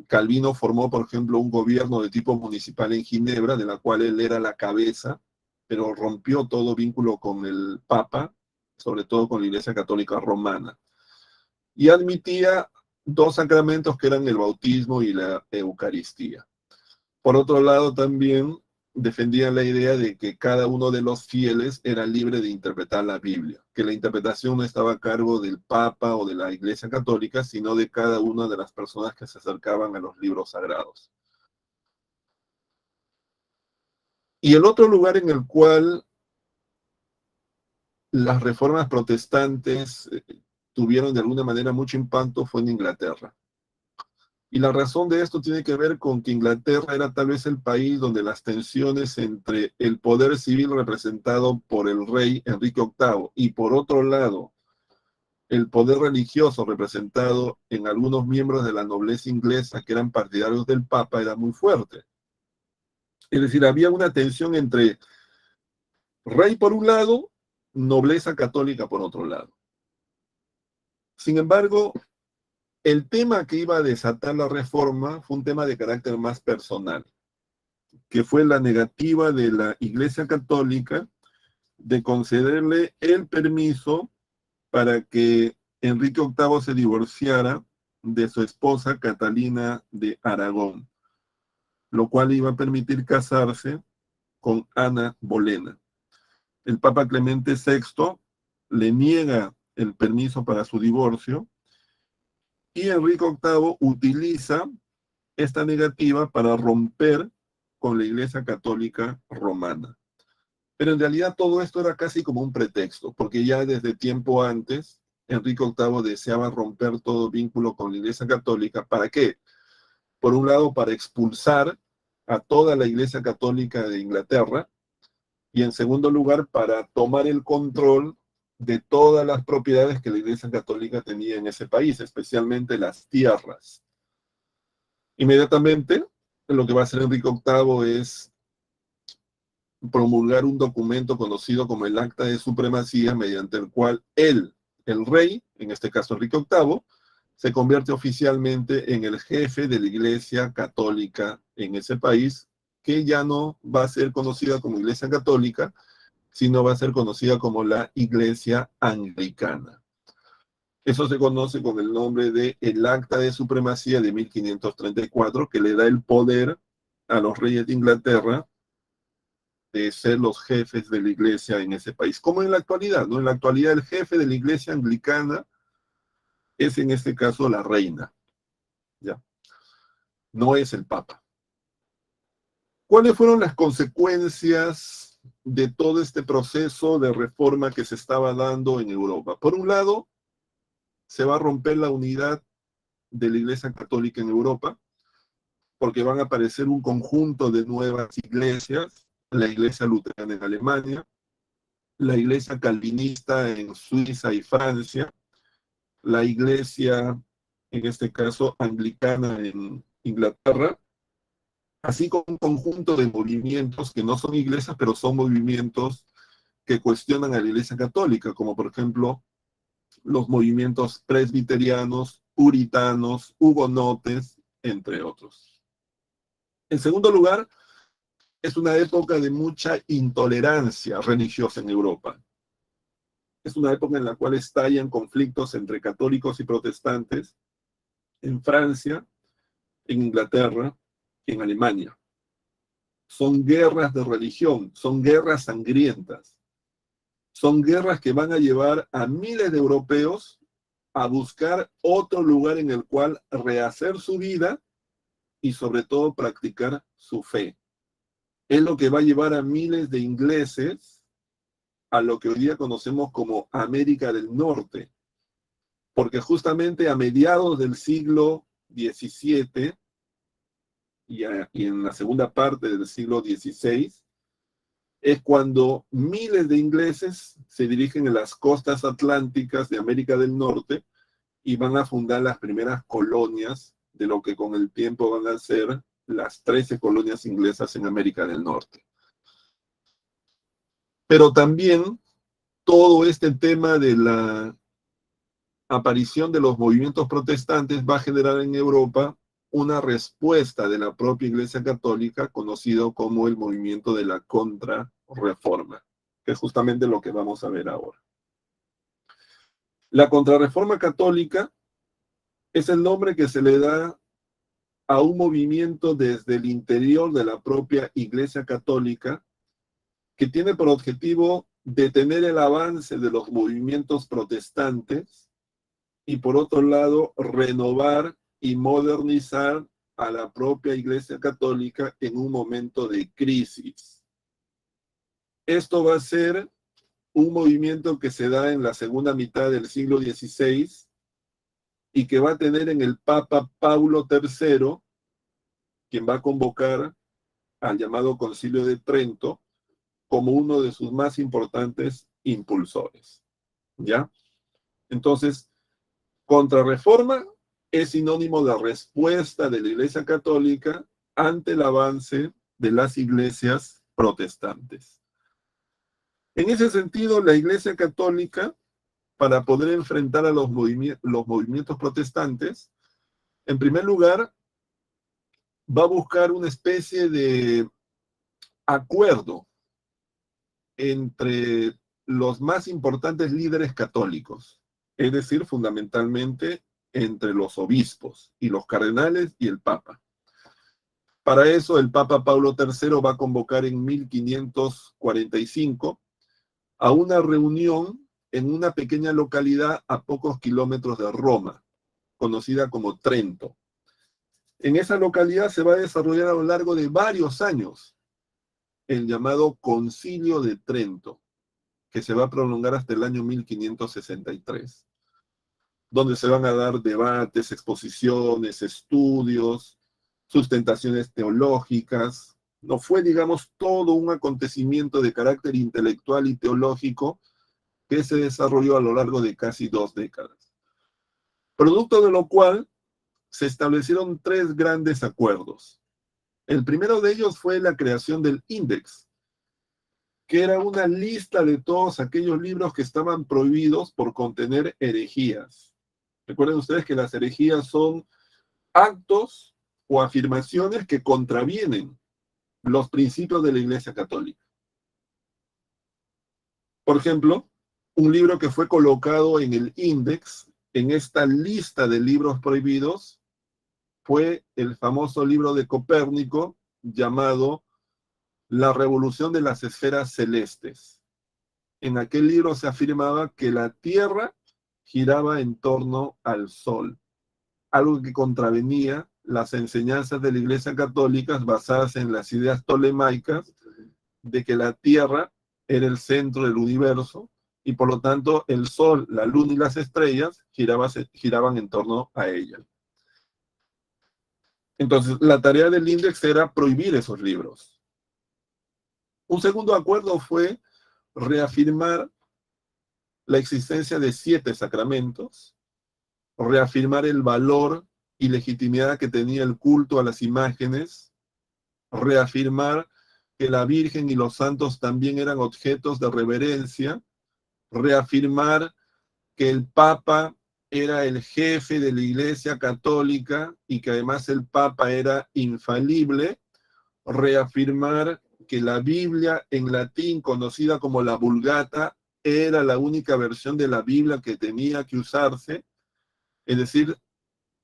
Calvino formó, por ejemplo, un gobierno de tipo municipal en Ginebra, de la cual él era la cabeza, pero rompió todo vínculo con el Papa, sobre todo con la Iglesia Católica Romana. Y admitía dos sacramentos que eran el bautismo y la Eucaristía. Por otro lado, también defendía la idea de que cada uno de los fieles era libre de interpretar la Biblia, que la interpretación no estaba a cargo del Papa o de la Iglesia Católica, sino de cada una de las personas que se acercaban a los libros sagrados. Y el otro lugar en el cual las reformas protestantes tuvieron de alguna manera mucho impacto fue en Inglaterra. Y la razón de esto tiene que ver con que Inglaterra era tal vez el país donde las tensiones entre el poder civil representado por el rey Enrique VIII y por otro lado el poder religioso representado en algunos miembros de la nobleza inglesa que eran partidarios del Papa era muy fuerte. Es decir, había una tensión entre rey por un lado, nobleza católica por otro lado. Sin embargo, el tema que iba a desatar la reforma fue un tema de carácter más personal, que fue la negativa de la Iglesia Católica de concederle el permiso para que Enrique VIII se divorciara de su esposa Catalina de Aragón, lo cual iba a permitir casarse con Ana Bolena. El Papa Clemente VI le niega el permiso para su divorcio y Enrique VIII utiliza esta negativa para romper con la Iglesia Católica Romana. Pero en realidad todo esto era casi como un pretexto, porque ya desde tiempo antes, Enrique VIII deseaba romper todo vínculo con la Iglesia Católica. ¿Para qué? Por un lado, para expulsar a toda la Iglesia Católica de Inglaterra, y en segundo lugar, para tomar el control de todas las propiedades que la Iglesia Católica tenía en ese país, especialmente las tierras. Inmediatamente, lo que va a hacer Enrique VIII es promulgar un documento conocido como el Acta de Supremacía, mediante el cual él, el rey, en este caso Enrique VIII, se convierte oficialmente en el jefe de la Iglesia Católica en ese país, que ya no va a ser conocida como Iglesia Católica, sino va a ser conocida como la Iglesia Anglicana. Eso se conoce con el nombre de el Acta de Supremacía de 1534, que le da el poder a los reyes de Inglaterra de ser los jefes de la iglesia en ese país, como en la actualidad, ¿no? En la actualidad el jefe de la iglesia anglicana es en este caso la reina, ¿ya? No es el papa. ¿Cuáles fueron las consecuencias de todo este proceso de reforma que se estaba dando en Europa? Por un lado, se va a romper la unidad de la Iglesia Católica en Europa, porque van a aparecer un conjunto de nuevas iglesias, la iglesia luterana en Alemania, la iglesia calvinista en Suiza y Francia, la iglesia, en este caso, anglicana en Inglaterra, así como un conjunto de movimientos que no son iglesias, pero son movimientos que cuestionan a la iglesia católica, como por ejemplo los movimientos presbiterianos, puritanos, hugonotes, entre otros. En segundo lugar, es una época de mucha intolerancia religiosa en Europa. Es una época en la cual estallan conflictos entre católicos y protestantes en Francia, en Inglaterra y en Alemania. Son guerras de religión, son guerras sangrientas, son guerras que van a llevar a miles de europeos a buscar otro lugar en el cual rehacer su vida y sobre todo practicar su fe. Es lo que va a llevar a miles de ingleses a lo que hoy día conocemos como América del Norte, porque justamente a mediados del siglo XVII y en la segunda parte del siglo XVI, es cuando miles de ingleses se dirigen a las costas atlánticas de América del Norte y van a fundar las primeras colonias de lo que con el tiempo van a ser las 13 colonias inglesas en América del Norte. Pero también todo este tema de la aparición de los movimientos protestantes va a generar en Europa una respuesta de la propia Iglesia Católica, conocido como el movimiento de la Contrarreforma, que es justamente lo que vamos a ver ahora. La Contrarreforma Católica es el nombre que se le da a un movimiento desde el interior de la propia Iglesia Católica que tiene por objetivo detener el avance de los movimientos protestantes y por otro lado renovar y modernizar a la propia Iglesia Católica en un momento de crisis. Esto va a ser un movimiento que se da en la segunda mitad del siglo XVI y que va a tener en el Papa Paulo III, quien va a convocar al llamado Concilio de Trento como uno de sus más importantes impulsores. ¿Ya? Entonces, Contrarreforma es sinónimo de respuesta de la Iglesia Católica ante el avance de las iglesias protestantes. En ese sentido, la Iglesia Católica, para poder enfrentar a los movimientos protestantes, en primer lugar, va a buscar una especie de acuerdo entre los más importantes líderes católicos, es decir, fundamentalmente entre los obispos y los cardenales y el Papa. Para eso, el Papa Pablo III va a convocar en 1545 a una reunión en una pequeña localidad a pocos kilómetros de Roma, conocida como Trento. En esa localidad se va a desarrollar a lo largo de varios años el llamado Concilio de Trento, que se va a prolongar hasta el año 1563, donde se van a dar debates, exposiciones, estudios, sustentaciones teológicas. No fue, digamos, todo un acontecimiento de carácter intelectual y teológico que se desarrolló a lo largo de casi 2 décadas. Producto de lo cual se establecieron 3 grandes acuerdos. El primero de ellos fue la creación del Index, que era una lista de todos aquellos libros que estaban prohibidos por contener herejías. Recuerden ustedes que las herejías son actos o afirmaciones que contravienen los principios de la Iglesia Católica. Por ejemplo, un libro que fue colocado en el Index, en esta lista de libros prohibidos, fue el famoso libro de Copérnico llamado La Revolución de las Esferas Celestes. En aquel libro se afirmaba que la Tierra giraba en torno al Sol, algo que contravenía las enseñanzas de la Iglesia Católica basadas en las ideas tolemaicas de que la Tierra era el centro del universo y por lo tanto el Sol, la Luna y las estrellas giraban en torno a ella. Entonces, la tarea del índex era prohibir esos libros. Un segundo acuerdo fue reafirmar la existencia de 7 sacramentos, reafirmar el valor y legitimidad que tenía el culto a las imágenes, reafirmar que la Virgen y los santos también eran objetos de reverencia, reafirmar que el Papa era el jefe de la Iglesia Católica y que además el Papa era infalible, reafirmar que la Biblia en latín, conocida como la Vulgata, era la única versión de la Biblia que tenía que usarse. Es decir,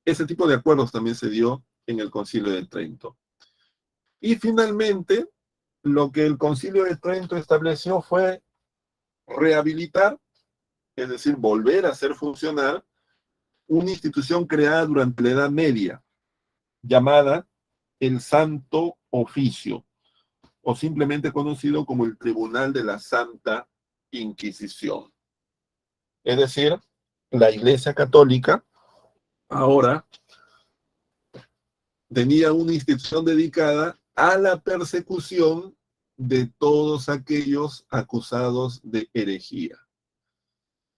ese tipo de acuerdos también se dio en el Concilio de Trento. Y finalmente, lo que el Concilio de Trento estableció fue rehabilitar, es decir, volver a hacer funcionar una institución creada durante la Edad Media, llamada el Santo Oficio, o simplemente conocido como el Tribunal de la Santa Inquisición. Es decir, la Iglesia Católica ahora tenía una institución dedicada a la persecución de todos aquellos acusados de herejía.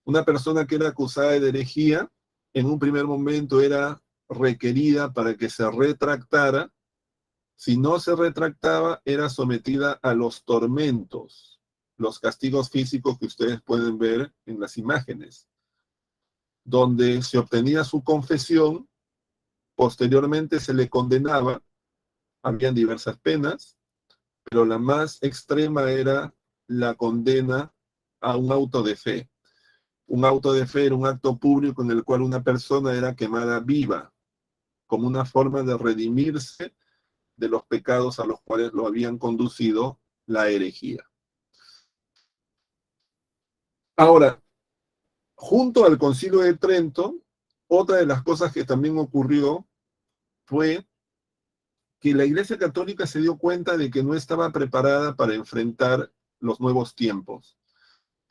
Una persona que era acusada de herejía, en un primer momento era requerida para que se retractara. Si no se retractaba, era sometida a los tormentos, los castigos físicos que ustedes pueden ver en las imágenes, donde se obtenía su confesión, posteriormente se le condenaba, habían diversas penas, pero la más extrema era la condena a un auto de fe. Un auto de fe era un acto público en el cual una persona era quemada viva, como una forma de redimirse de los pecados a los cuales lo habían conducido la herejía. Ahora, junto al Concilio de Trento, otra de las cosas que también ocurrió fue que la Iglesia Católica se dio cuenta de que no estaba preparada para enfrentar los nuevos tiempos.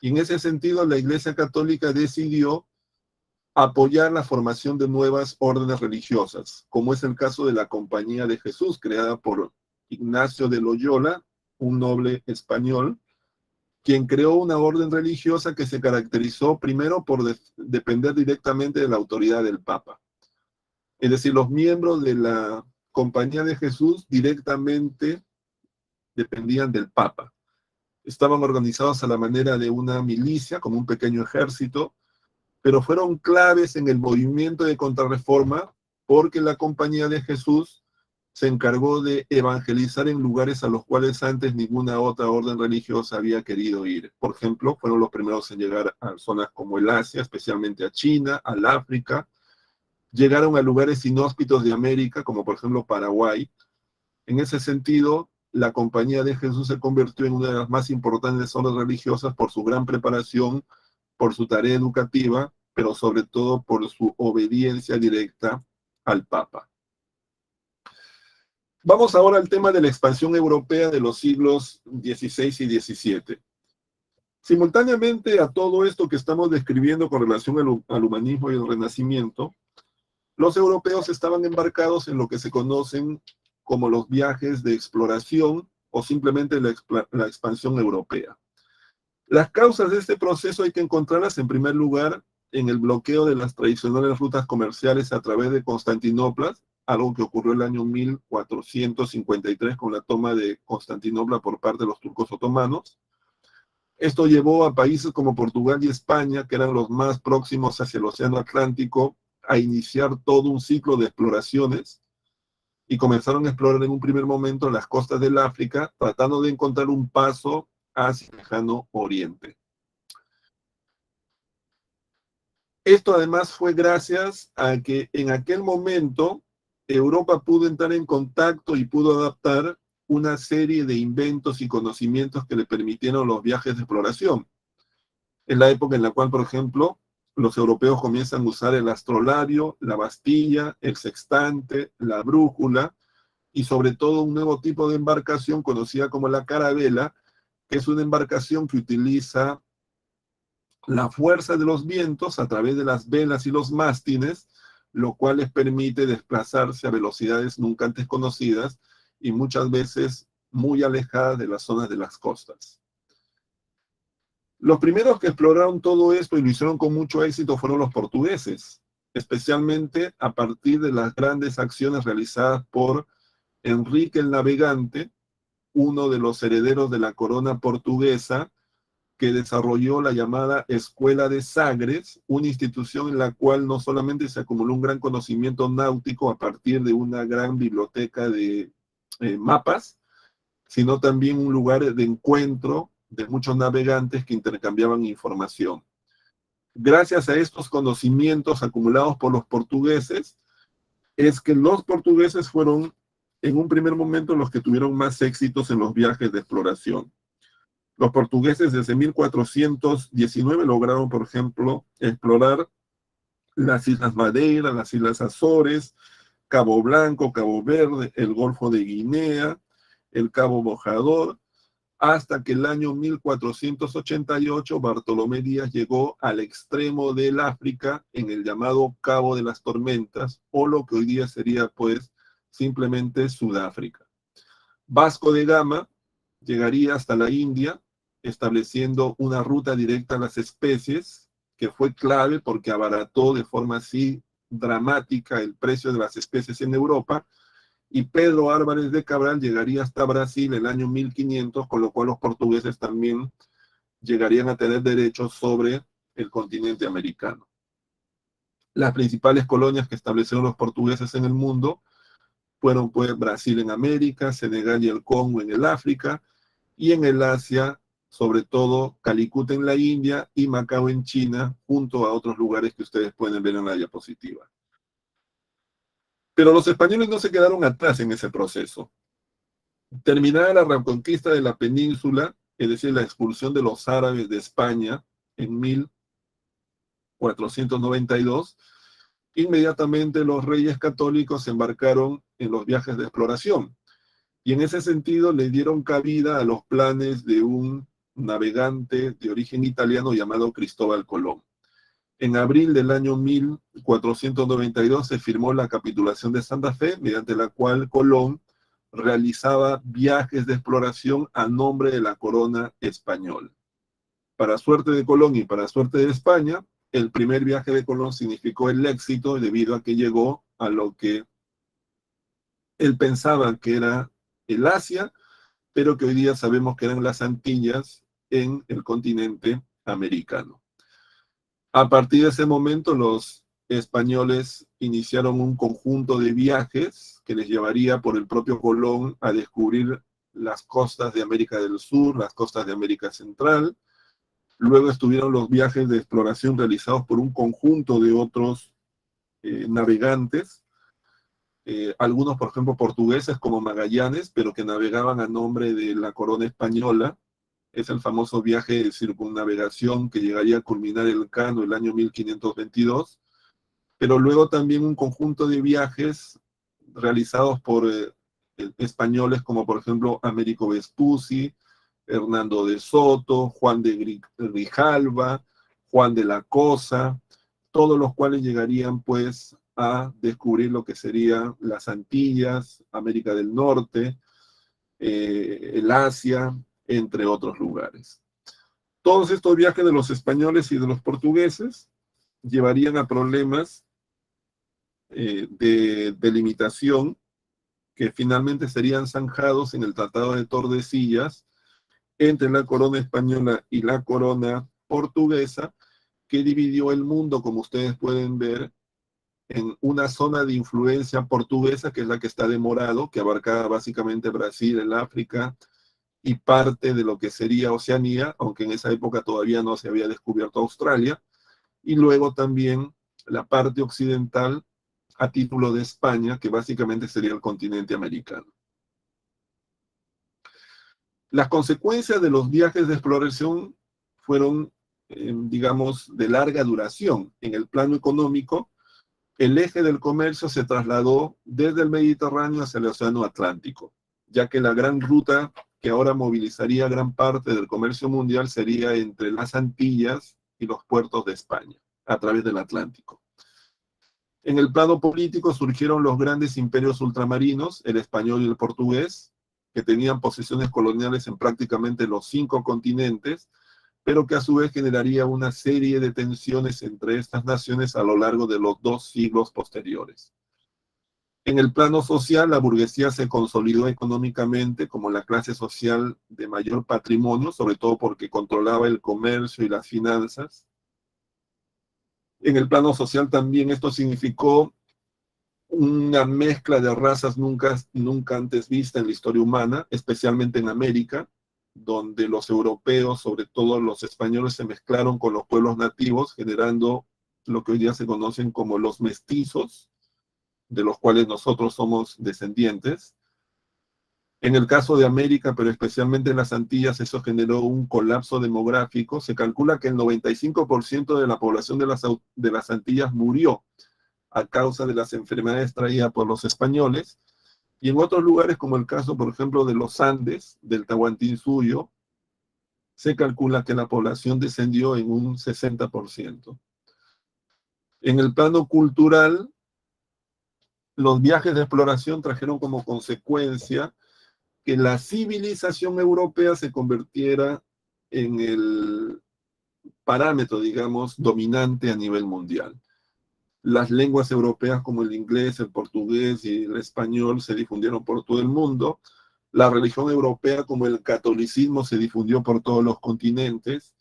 Y en ese sentido, la Iglesia Católica decidió apoyar la formación de nuevas órdenes religiosas, como es el caso de la Compañía de Jesús, creada por Ignacio de Loyola, un noble español, quien creó una orden religiosa que se caracterizó primero por depender directamente de la autoridad del Papa. Es decir, los miembros de la Compañía de Jesús directamente dependían del Papa. Estaban organizados a la manera de una milicia, como un pequeño ejército, pero fueron claves en el movimiento de contrarreforma porque la Compañía de Jesús se encargó de evangelizar en lugares a los cuales antes ninguna otra orden religiosa había querido ir. Por ejemplo, fueron los primeros en llegar a zonas como el Asia, especialmente a China, al África. Llegaron a lugares inhóspitos de América, como por ejemplo Paraguay. En ese sentido, la Compañía de Jesús se convirtió en una de las más importantes órdenes religiosas por su gran preparación, por su tarea educativa, pero sobre todo por su obediencia directa al Papa. Vamos ahora al tema de la expansión europea de los siglos XVI y XVII. Simultáneamente a todo esto que estamos describiendo con relación al humanismo y el Renacimiento, los europeos estaban embarcados en lo que se conocen como los viajes de exploración o simplemente la expansión europea. Las causas de este proceso hay que encontrarlas en primer lugar en el bloqueo de las tradicionales rutas comerciales a través de Constantinopla, algo que ocurrió el año 1453 con la toma de Constantinopla por parte de los turcos otomanos. Esto llevó a países como Portugal y España, que eran los más próximos hacia el Océano Atlántico, a iniciar todo un ciclo de exploraciones y comenzaron a explorar en un primer momento las costas del África, tratando de encontrar un paso hacia el lejano oriente. Esto además fue gracias a que en aquel momento Europa pudo entrar en contacto y pudo adaptar una serie de inventos y conocimientos que le permitieron los viajes de exploración. Es la época en la cual, por ejemplo, los europeos comienzan a usar el astrolabio, la bastilla, el sextante, la brújula y sobre todo un nuevo tipo de embarcación conocida como la carabela, que es una embarcación que utiliza la fuerza de los vientos a través de las velas y los mástines lo cual les permite desplazarse a velocidades nunca antes conocidas y muchas veces muy alejadas de las zonas de las costas. Los primeros que exploraron todo esto y lo hicieron con mucho éxito fueron los portugueses, especialmente a partir de las grandes acciones realizadas por Enrique el Navegante, uno de los herederos de la corona portuguesa, que desarrolló la llamada Escuela de Sagres, una institución en la cual no solamente se acumuló un gran conocimiento náutico a partir de una gran biblioteca de mapas, sino también un lugar de encuentro de muchos navegantes que intercambiaban información. Gracias a estos conocimientos acumulados por los portugueses, es que los portugueses fueron en un primer momento los que tuvieron más éxitos en los viajes de exploración. Los portugueses desde 1419 lograron, por ejemplo, explorar las Islas Madeira, las Islas Azores, Cabo Blanco, Cabo Verde, el Golfo de Guinea, el Cabo Bojador, hasta que el año 1488 Bartolomé Díaz llegó al extremo del África en el llamado Cabo de las Tormentas, o lo que hoy día sería pues simplemente Sudáfrica. Vasco de Gama llegaría hasta la India, estableciendo una ruta directa a las especies, que fue clave porque abarató de forma así dramática el precio de las especies en Europa, y Pedro Álvarez de Cabral llegaría hasta Brasil el año 1500, con lo cual los portugueses también llegarían a tener derechos sobre el continente americano. Las principales colonias que establecieron los portugueses en el mundo fueron pues Brasil en América, Senegal y el Congo en el África, y en el Asia, sobre todo Calicut en la India y Macao en China, junto a otros lugares que ustedes pueden ver en la diapositiva. Pero los españoles no se quedaron atrás en ese proceso. Terminada la reconquista de la península, es decir, la expulsión de los árabes de España en 1492, inmediatamente los reyes católicos se embarcaron en los viajes de exploración. Y en ese sentido le dieron cabida a los planes de un navegante de origen italiano llamado Cristóbal Colón. En abril del año 1492 se firmó la capitulación de Santa Fe, mediante la cual Colón realizaba viajes de exploración a nombre de la corona española. Para suerte de Colón y para suerte de España, el primer viaje de Colón significó el éxito debido a que llegó a lo que él pensaba que era el Asia, pero que hoy día sabemos que eran las Antillas en el continente americano. A partir de ese momento, los españoles iniciaron un conjunto de viajes que les llevaría por el propio Colón a descubrir las costas de América del Sur, las costas de América Central. Luego estuvieron los viajes de exploración realizados por un conjunto de otros navegantes, algunos, por ejemplo, portugueses como Magallanes, pero que navegaban a nombre de la corona española. Es el famoso viaje de circunnavegación que llegaría a culminar el Cano el año 1522, pero luego también un conjunto de viajes realizados por españoles como por ejemplo Américo Vespucci, Hernando de Soto, Juan de Grijalva, Juan de la Cosa, todos los cuales llegarían pues a descubrir lo que serían las Antillas, América del Norte, el Asia, entre otros lugares. Todos estos viajes de los españoles y de los portugueses llevarían a problemas de delimitación que finalmente serían zanjados en el Tratado de Tordesillas entre la corona española y la corona portuguesa, que dividió el mundo, como ustedes pueden ver, en una zona de influencia portuguesa, que es la que está de morado, que abarcaba básicamente Brasil, el África y parte de lo que sería Oceanía, aunque en esa época todavía no se había descubierto Australia, y luego también la parte occidental a título de España, que básicamente sería el continente americano. Las consecuencias de los viajes de exploración fueron, digamos, de larga duración. En el plano económico, el eje del comercio se trasladó desde el Mediterráneo hacia el Océano Atlántico, ya que la gran ruta que ahora movilizaría gran parte del comercio mundial sería entre las Antillas y los puertos de España, a través del Atlántico. En el plano político surgieron los grandes imperios ultramarinos, el español y el portugués, que tenían posesiones coloniales en prácticamente los 5 continentes, pero que a su vez generaría una serie de tensiones entre estas naciones a lo largo de los 2 siglos posteriores. En el plano social, la burguesía se consolidó económicamente como la clase social de mayor patrimonio, sobre todo porque controlaba el comercio y las finanzas. En el plano social también esto significó una mezcla de razas nunca antes vista en la historia humana, especialmente en América, donde los europeos, sobre todo los españoles, se mezclaron con los pueblos nativos, generando lo que hoy día se conocen como los mestizos, de los cuales nosotros somos descendientes. En el caso de América, pero especialmente en las Antillas, eso generó un colapso demográfico. Se calcula que el 95% de la población de las Antillas murió a causa de las enfermedades traídas por los españoles, y en otros lugares, como el caso, por ejemplo, de los Andes, del Tahuantinsuyo, se calcula que la población descendió en un 60%. En el plano cultural, los viajes de exploración trajeron como consecuencia que la civilización europea se convirtiera en el parámetro, digamos, dominante a nivel mundial. Las lenguas europeas como el inglés, el portugués y el español se difundieron por todo el mundo. La religión europea como el catolicismo se difundió por todos los continentes.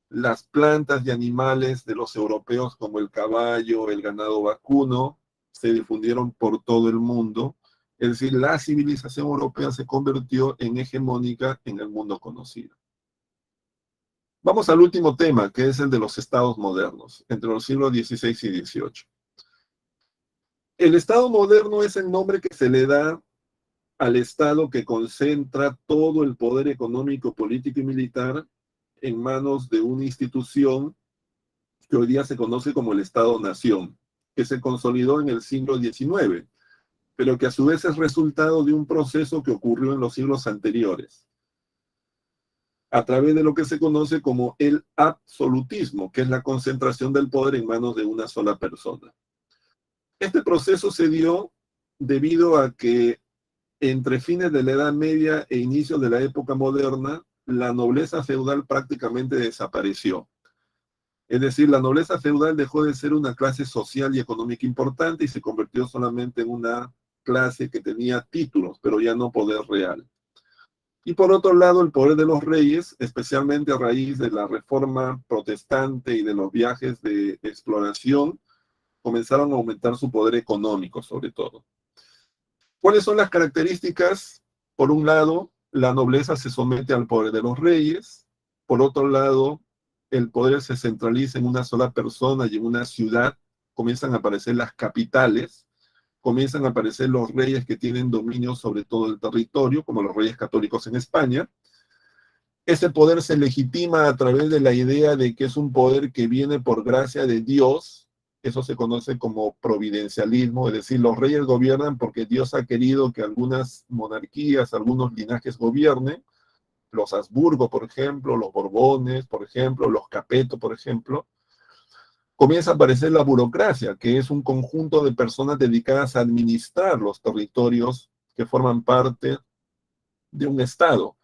Las plantas y animales de los europeos como el caballo, el ganado vacuno, se difundieron por todo el mundo. Es decir, la civilización europea se convirtió en hegemónica en el mundo conocido. Vamos al último tema, que es el de los estados modernos, entre los siglos XVI y XVIII. El Estado moderno es el nombre que se le da al Estado que concentra todo el poder económico, político y militar en manos de una institución que hoy día se conoce como el Estado-Nación, que se consolidó en el siglo XIX, pero que a su vez es resultado de un proceso que ocurrió en los siglos anteriores, a través de lo que se conoce como el absolutismo, que es la concentración del poder en manos de una sola persona. Este proceso se dio debido a que entre fines de la Edad Media e inicios de la época moderna, la nobleza feudal prácticamente desapareció. Es decir, la nobleza feudal dejó de ser una clase social y económica importante y se convirtió solamente en una clase que tenía títulos, pero ya no poder real. Y por otro lado, el poder de los reyes, especialmente a raíz de la reforma protestante y de los viajes de exploración, comenzaron a aumentar su poder económico, sobre todo. ¿Cuáles son las características? Por un lado, la nobleza se somete al poder de los reyes. Por otro lado, el poder se centraliza en una sola persona y en una ciudad. Comienzan a aparecer las capitales, comienzan a aparecer los reyes que tienen dominio sobre todo el territorio, como los reyes católicos en España. Ese poder se legitima a través de la idea de que es un poder que viene por gracia de Dios. Eso se conoce como providencialismo, es decir, los reyes gobiernan porque Dios ha querido que algunas monarquías, algunos linajes gobiernen, los Habsburgo, por ejemplo, los Borbones, por ejemplo, los Capeto, por ejemplo. Comienza a aparecer la burocracia, que es un conjunto de personas dedicadas a administrar los territorios que forman parte de un Estado.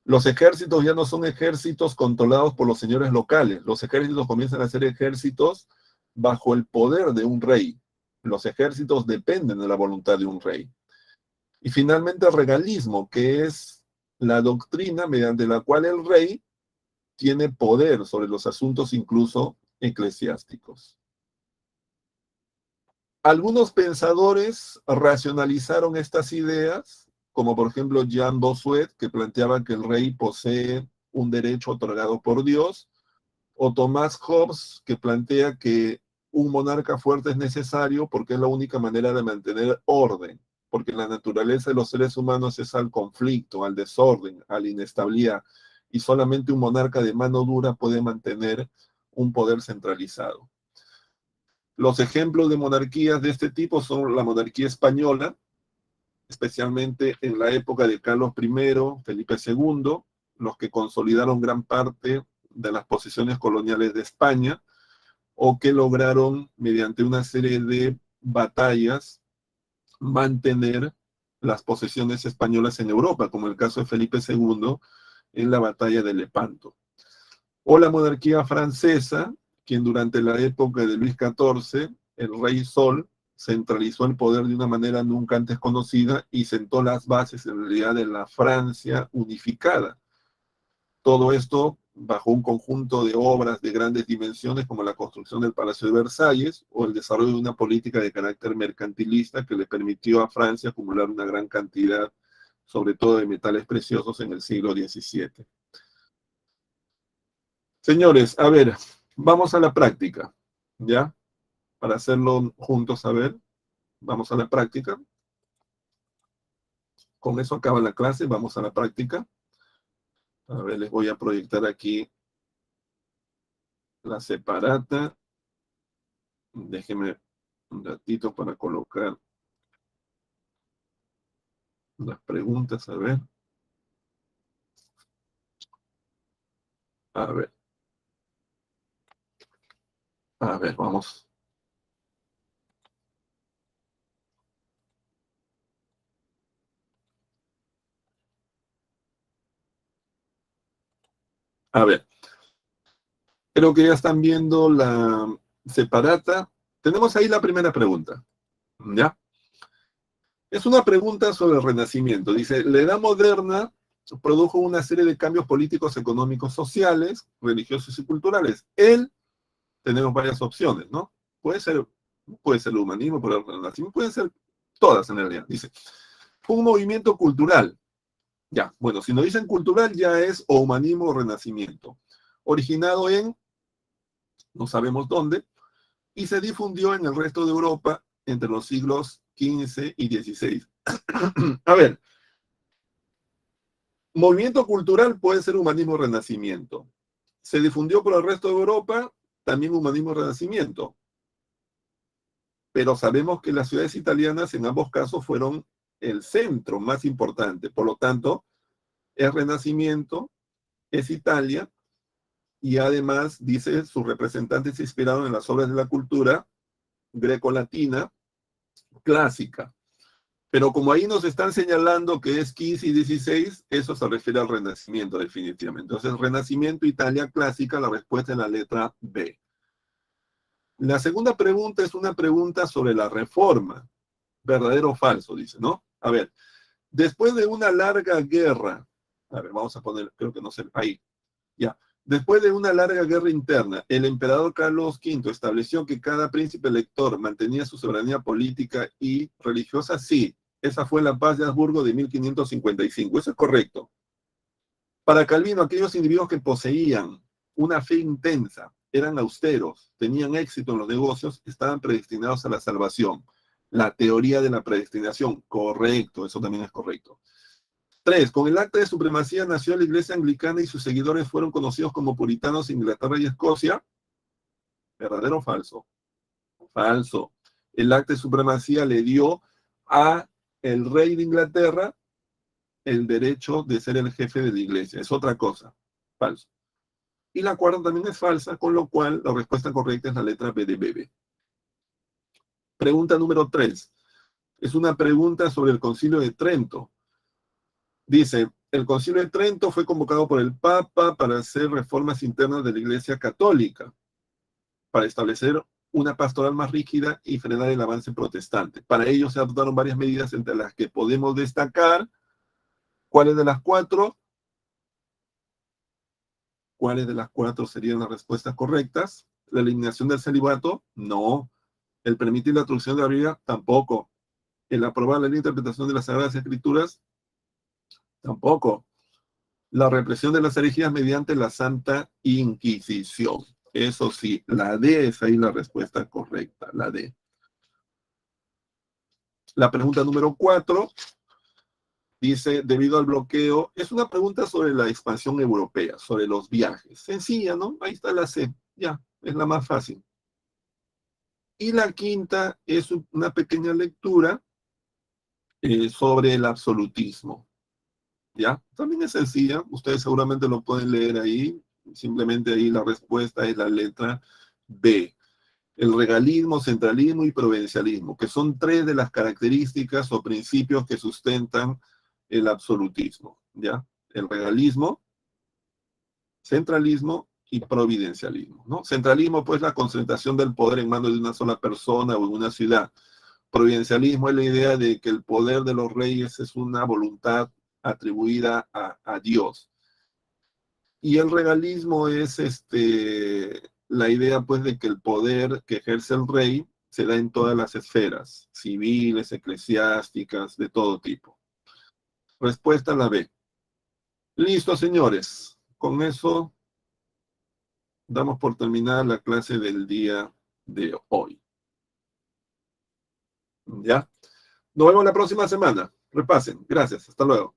Los ejércitos ya no son ejércitos controlados por los señores locales. Los ejércitos comienzan a ser ejércitos bajo el poder de un rey. Los ejércitos dependen de la voluntad de un rey. Y finalmente el regalismo, que es la doctrina mediante la cual el rey tiene poder sobre los asuntos incluso eclesiásticos. Algunos pensadores racionalizaron estas ideas, como por ejemplo Jean Bossuet, que planteaba que el rey posee un derecho otorgado por Dios, o Thomas Hobbes, que plantea que un monarca fuerte es necesario porque es la única manera de mantener orden, porque la naturaleza de los seres humanos es al conflicto, al desorden, a la inestabilidad, y solamente un monarca de mano dura puede mantener un poder centralizado. Los ejemplos de monarquías de este tipo son la monarquía española, especialmente en la época de Carlos I, Felipe II, los que consolidaron gran parte de las posesiones coloniales de España, o que lograron, mediante una serie de batallas, mantener las posesiones españolas en Europa, como el caso de Felipe II en la batalla de Lepanto. O la monarquía francesa, quien durante la época de Luis XIV, el rey Sol, centralizó el poder de una manera nunca antes conocida y sentó las bases en realidad de la Francia unificada. Todo esto bajo un conjunto de obras de grandes dimensiones como la construcción del Palacio de Versalles o el desarrollo de una política de carácter mercantilista que le permitió a Francia acumular una gran cantidad, sobre todo de metales preciosos en el siglo XVII. Señores, a ver, vamos a la práctica, ¿ya? Para hacerlo juntos, a ver, vamos a la práctica. Con eso acaba la clase, vamos a la práctica. A ver, les voy a proyectar aquí la separata. Déjenme un ratito para colocar las preguntas, a ver. A ver, a ver, vamos. A ver, creo que ya están viendo la separata. Tenemos ahí la primera pregunta, ¿ya? Es una pregunta sobre el Renacimiento. Dice, la Edad Moderna produjo una serie de cambios políticos, económicos, sociales, religiosos y culturales. Tenemos varias opciones, ¿no? Puede ser el humanismo, puede ser el renacimiento, pueden ser todas en realidad. Dice, fue un movimiento cultural. Ya, bueno, si nos dicen cultural ya es o humanismo o renacimiento. Originado en, no sabemos dónde, y se difundió en el resto de Europa entre los siglos XV y XVI. A ver, movimiento cultural puede ser humanismo o renacimiento. Se difundió por el resto de Europa, también humanismo o renacimiento. Pero sabemos que las ciudades italianas en ambos casos fueron el centro más importante. Por lo tanto, es Renacimiento, es Italia, y además, dice, sus representantes se inspiraron en las obras de la cultura greco-latina clásica. Pero como ahí nos están señalando que es 15 y 16, eso se refiere al Renacimiento definitivamente. Entonces, Renacimiento, Italia clásica, la respuesta es la letra B. La segunda pregunta es una pregunta sobre la Reforma. ¿Verdadero o falso? Dice, ¿no? A ver, después de una larga guerra, a ver, vamos a poner, creo que no sé, ahí, ya. Después de una larga guerra interna, el emperador Carlos V estableció que cada príncipe elector mantenía su soberanía política y religiosa. Sí, esa fue la paz de Habsburgo de 1555. Eso es correcto. Para Calvino, aquellos individuos que poseían una fe intensa, eran austeros, tenían éxito en los negocios, estaban predestinados a la salvación. La teoría de la predestinación, correcto, eso también es correcto. 3. Con el acta de supremacía nació la Iglesia Anglicana y sus seguidores fueron conocidos como puritanos en Inglaterra y Escocia. ¿Verdadero o falso? Falso. El acta de supremacía le dio a el rey de Inglaterra el derecho de ser el jefe de la iglesia. Es otra cosa. Falso. Y la cuarta también es falsa, con lo cual la respuesta correcta es la letra B de bebé. Pregunta número 3. Es una pregunta sobre el Concilio de Trento. Dice, el Concilio de Trento fue convocado por el Papa para hacer reformas internas de la Iglesia Católica, para establecer una pastoral más rígida y frenar el avance protestante. Para ello se adoptaron varias medidas entre las que podemos destacar. ¿Cuáles de las cuatro? ¿Cuáles de las cuatro serían las respuestas correctas? ¿La eliminación del celibato? No. ¿El permitir la traducción de la Biblia? Tampoco. ¿El aprobar la interpretación de las Sagradas Escrituras? Tampoco. La represión de las herejías mediante la Santa Inquisición. Eso sí, la D es ahí la respuesta correcta, la D. La pregunta número 4 dice, debido al bloqueo, es una pregunta sobre la expansión europea, sobre los viajes. Sencilla, ¿no? Ahí está la C, ya, es la más fácil. Y la quinta es una pequeña lectura sobre el absolutismo. ¿Ya? También es sencilla, ustedes seguramente lo pueden leer ahí, simplemente ahí la respuesta es la letra B. el regalismo, centralismo y providencialismo, que son tres de las características o principios que sustentan el absolutismo, ¿ya? El regalismo, centralismo y providencialismo, ¿no? Centralismo, pues, la concentración del poder en manos de una sola persona o en una ciudad. Providencialismo es la idea de que el poder de los reyes es una voluntad atribuida a Dios. Y el regalismo es la idea, pues, de que el poder que ejerce el rey se da en todas las esferas, civiles, eclesiásticas, de todo tipo. Respuesta a la B. Listo, señores. Con eso damos por terminada la clase del día de hoy. ¿Ya? Nos vemos la próxima semana. Repasen. Gracias. Hasta luego.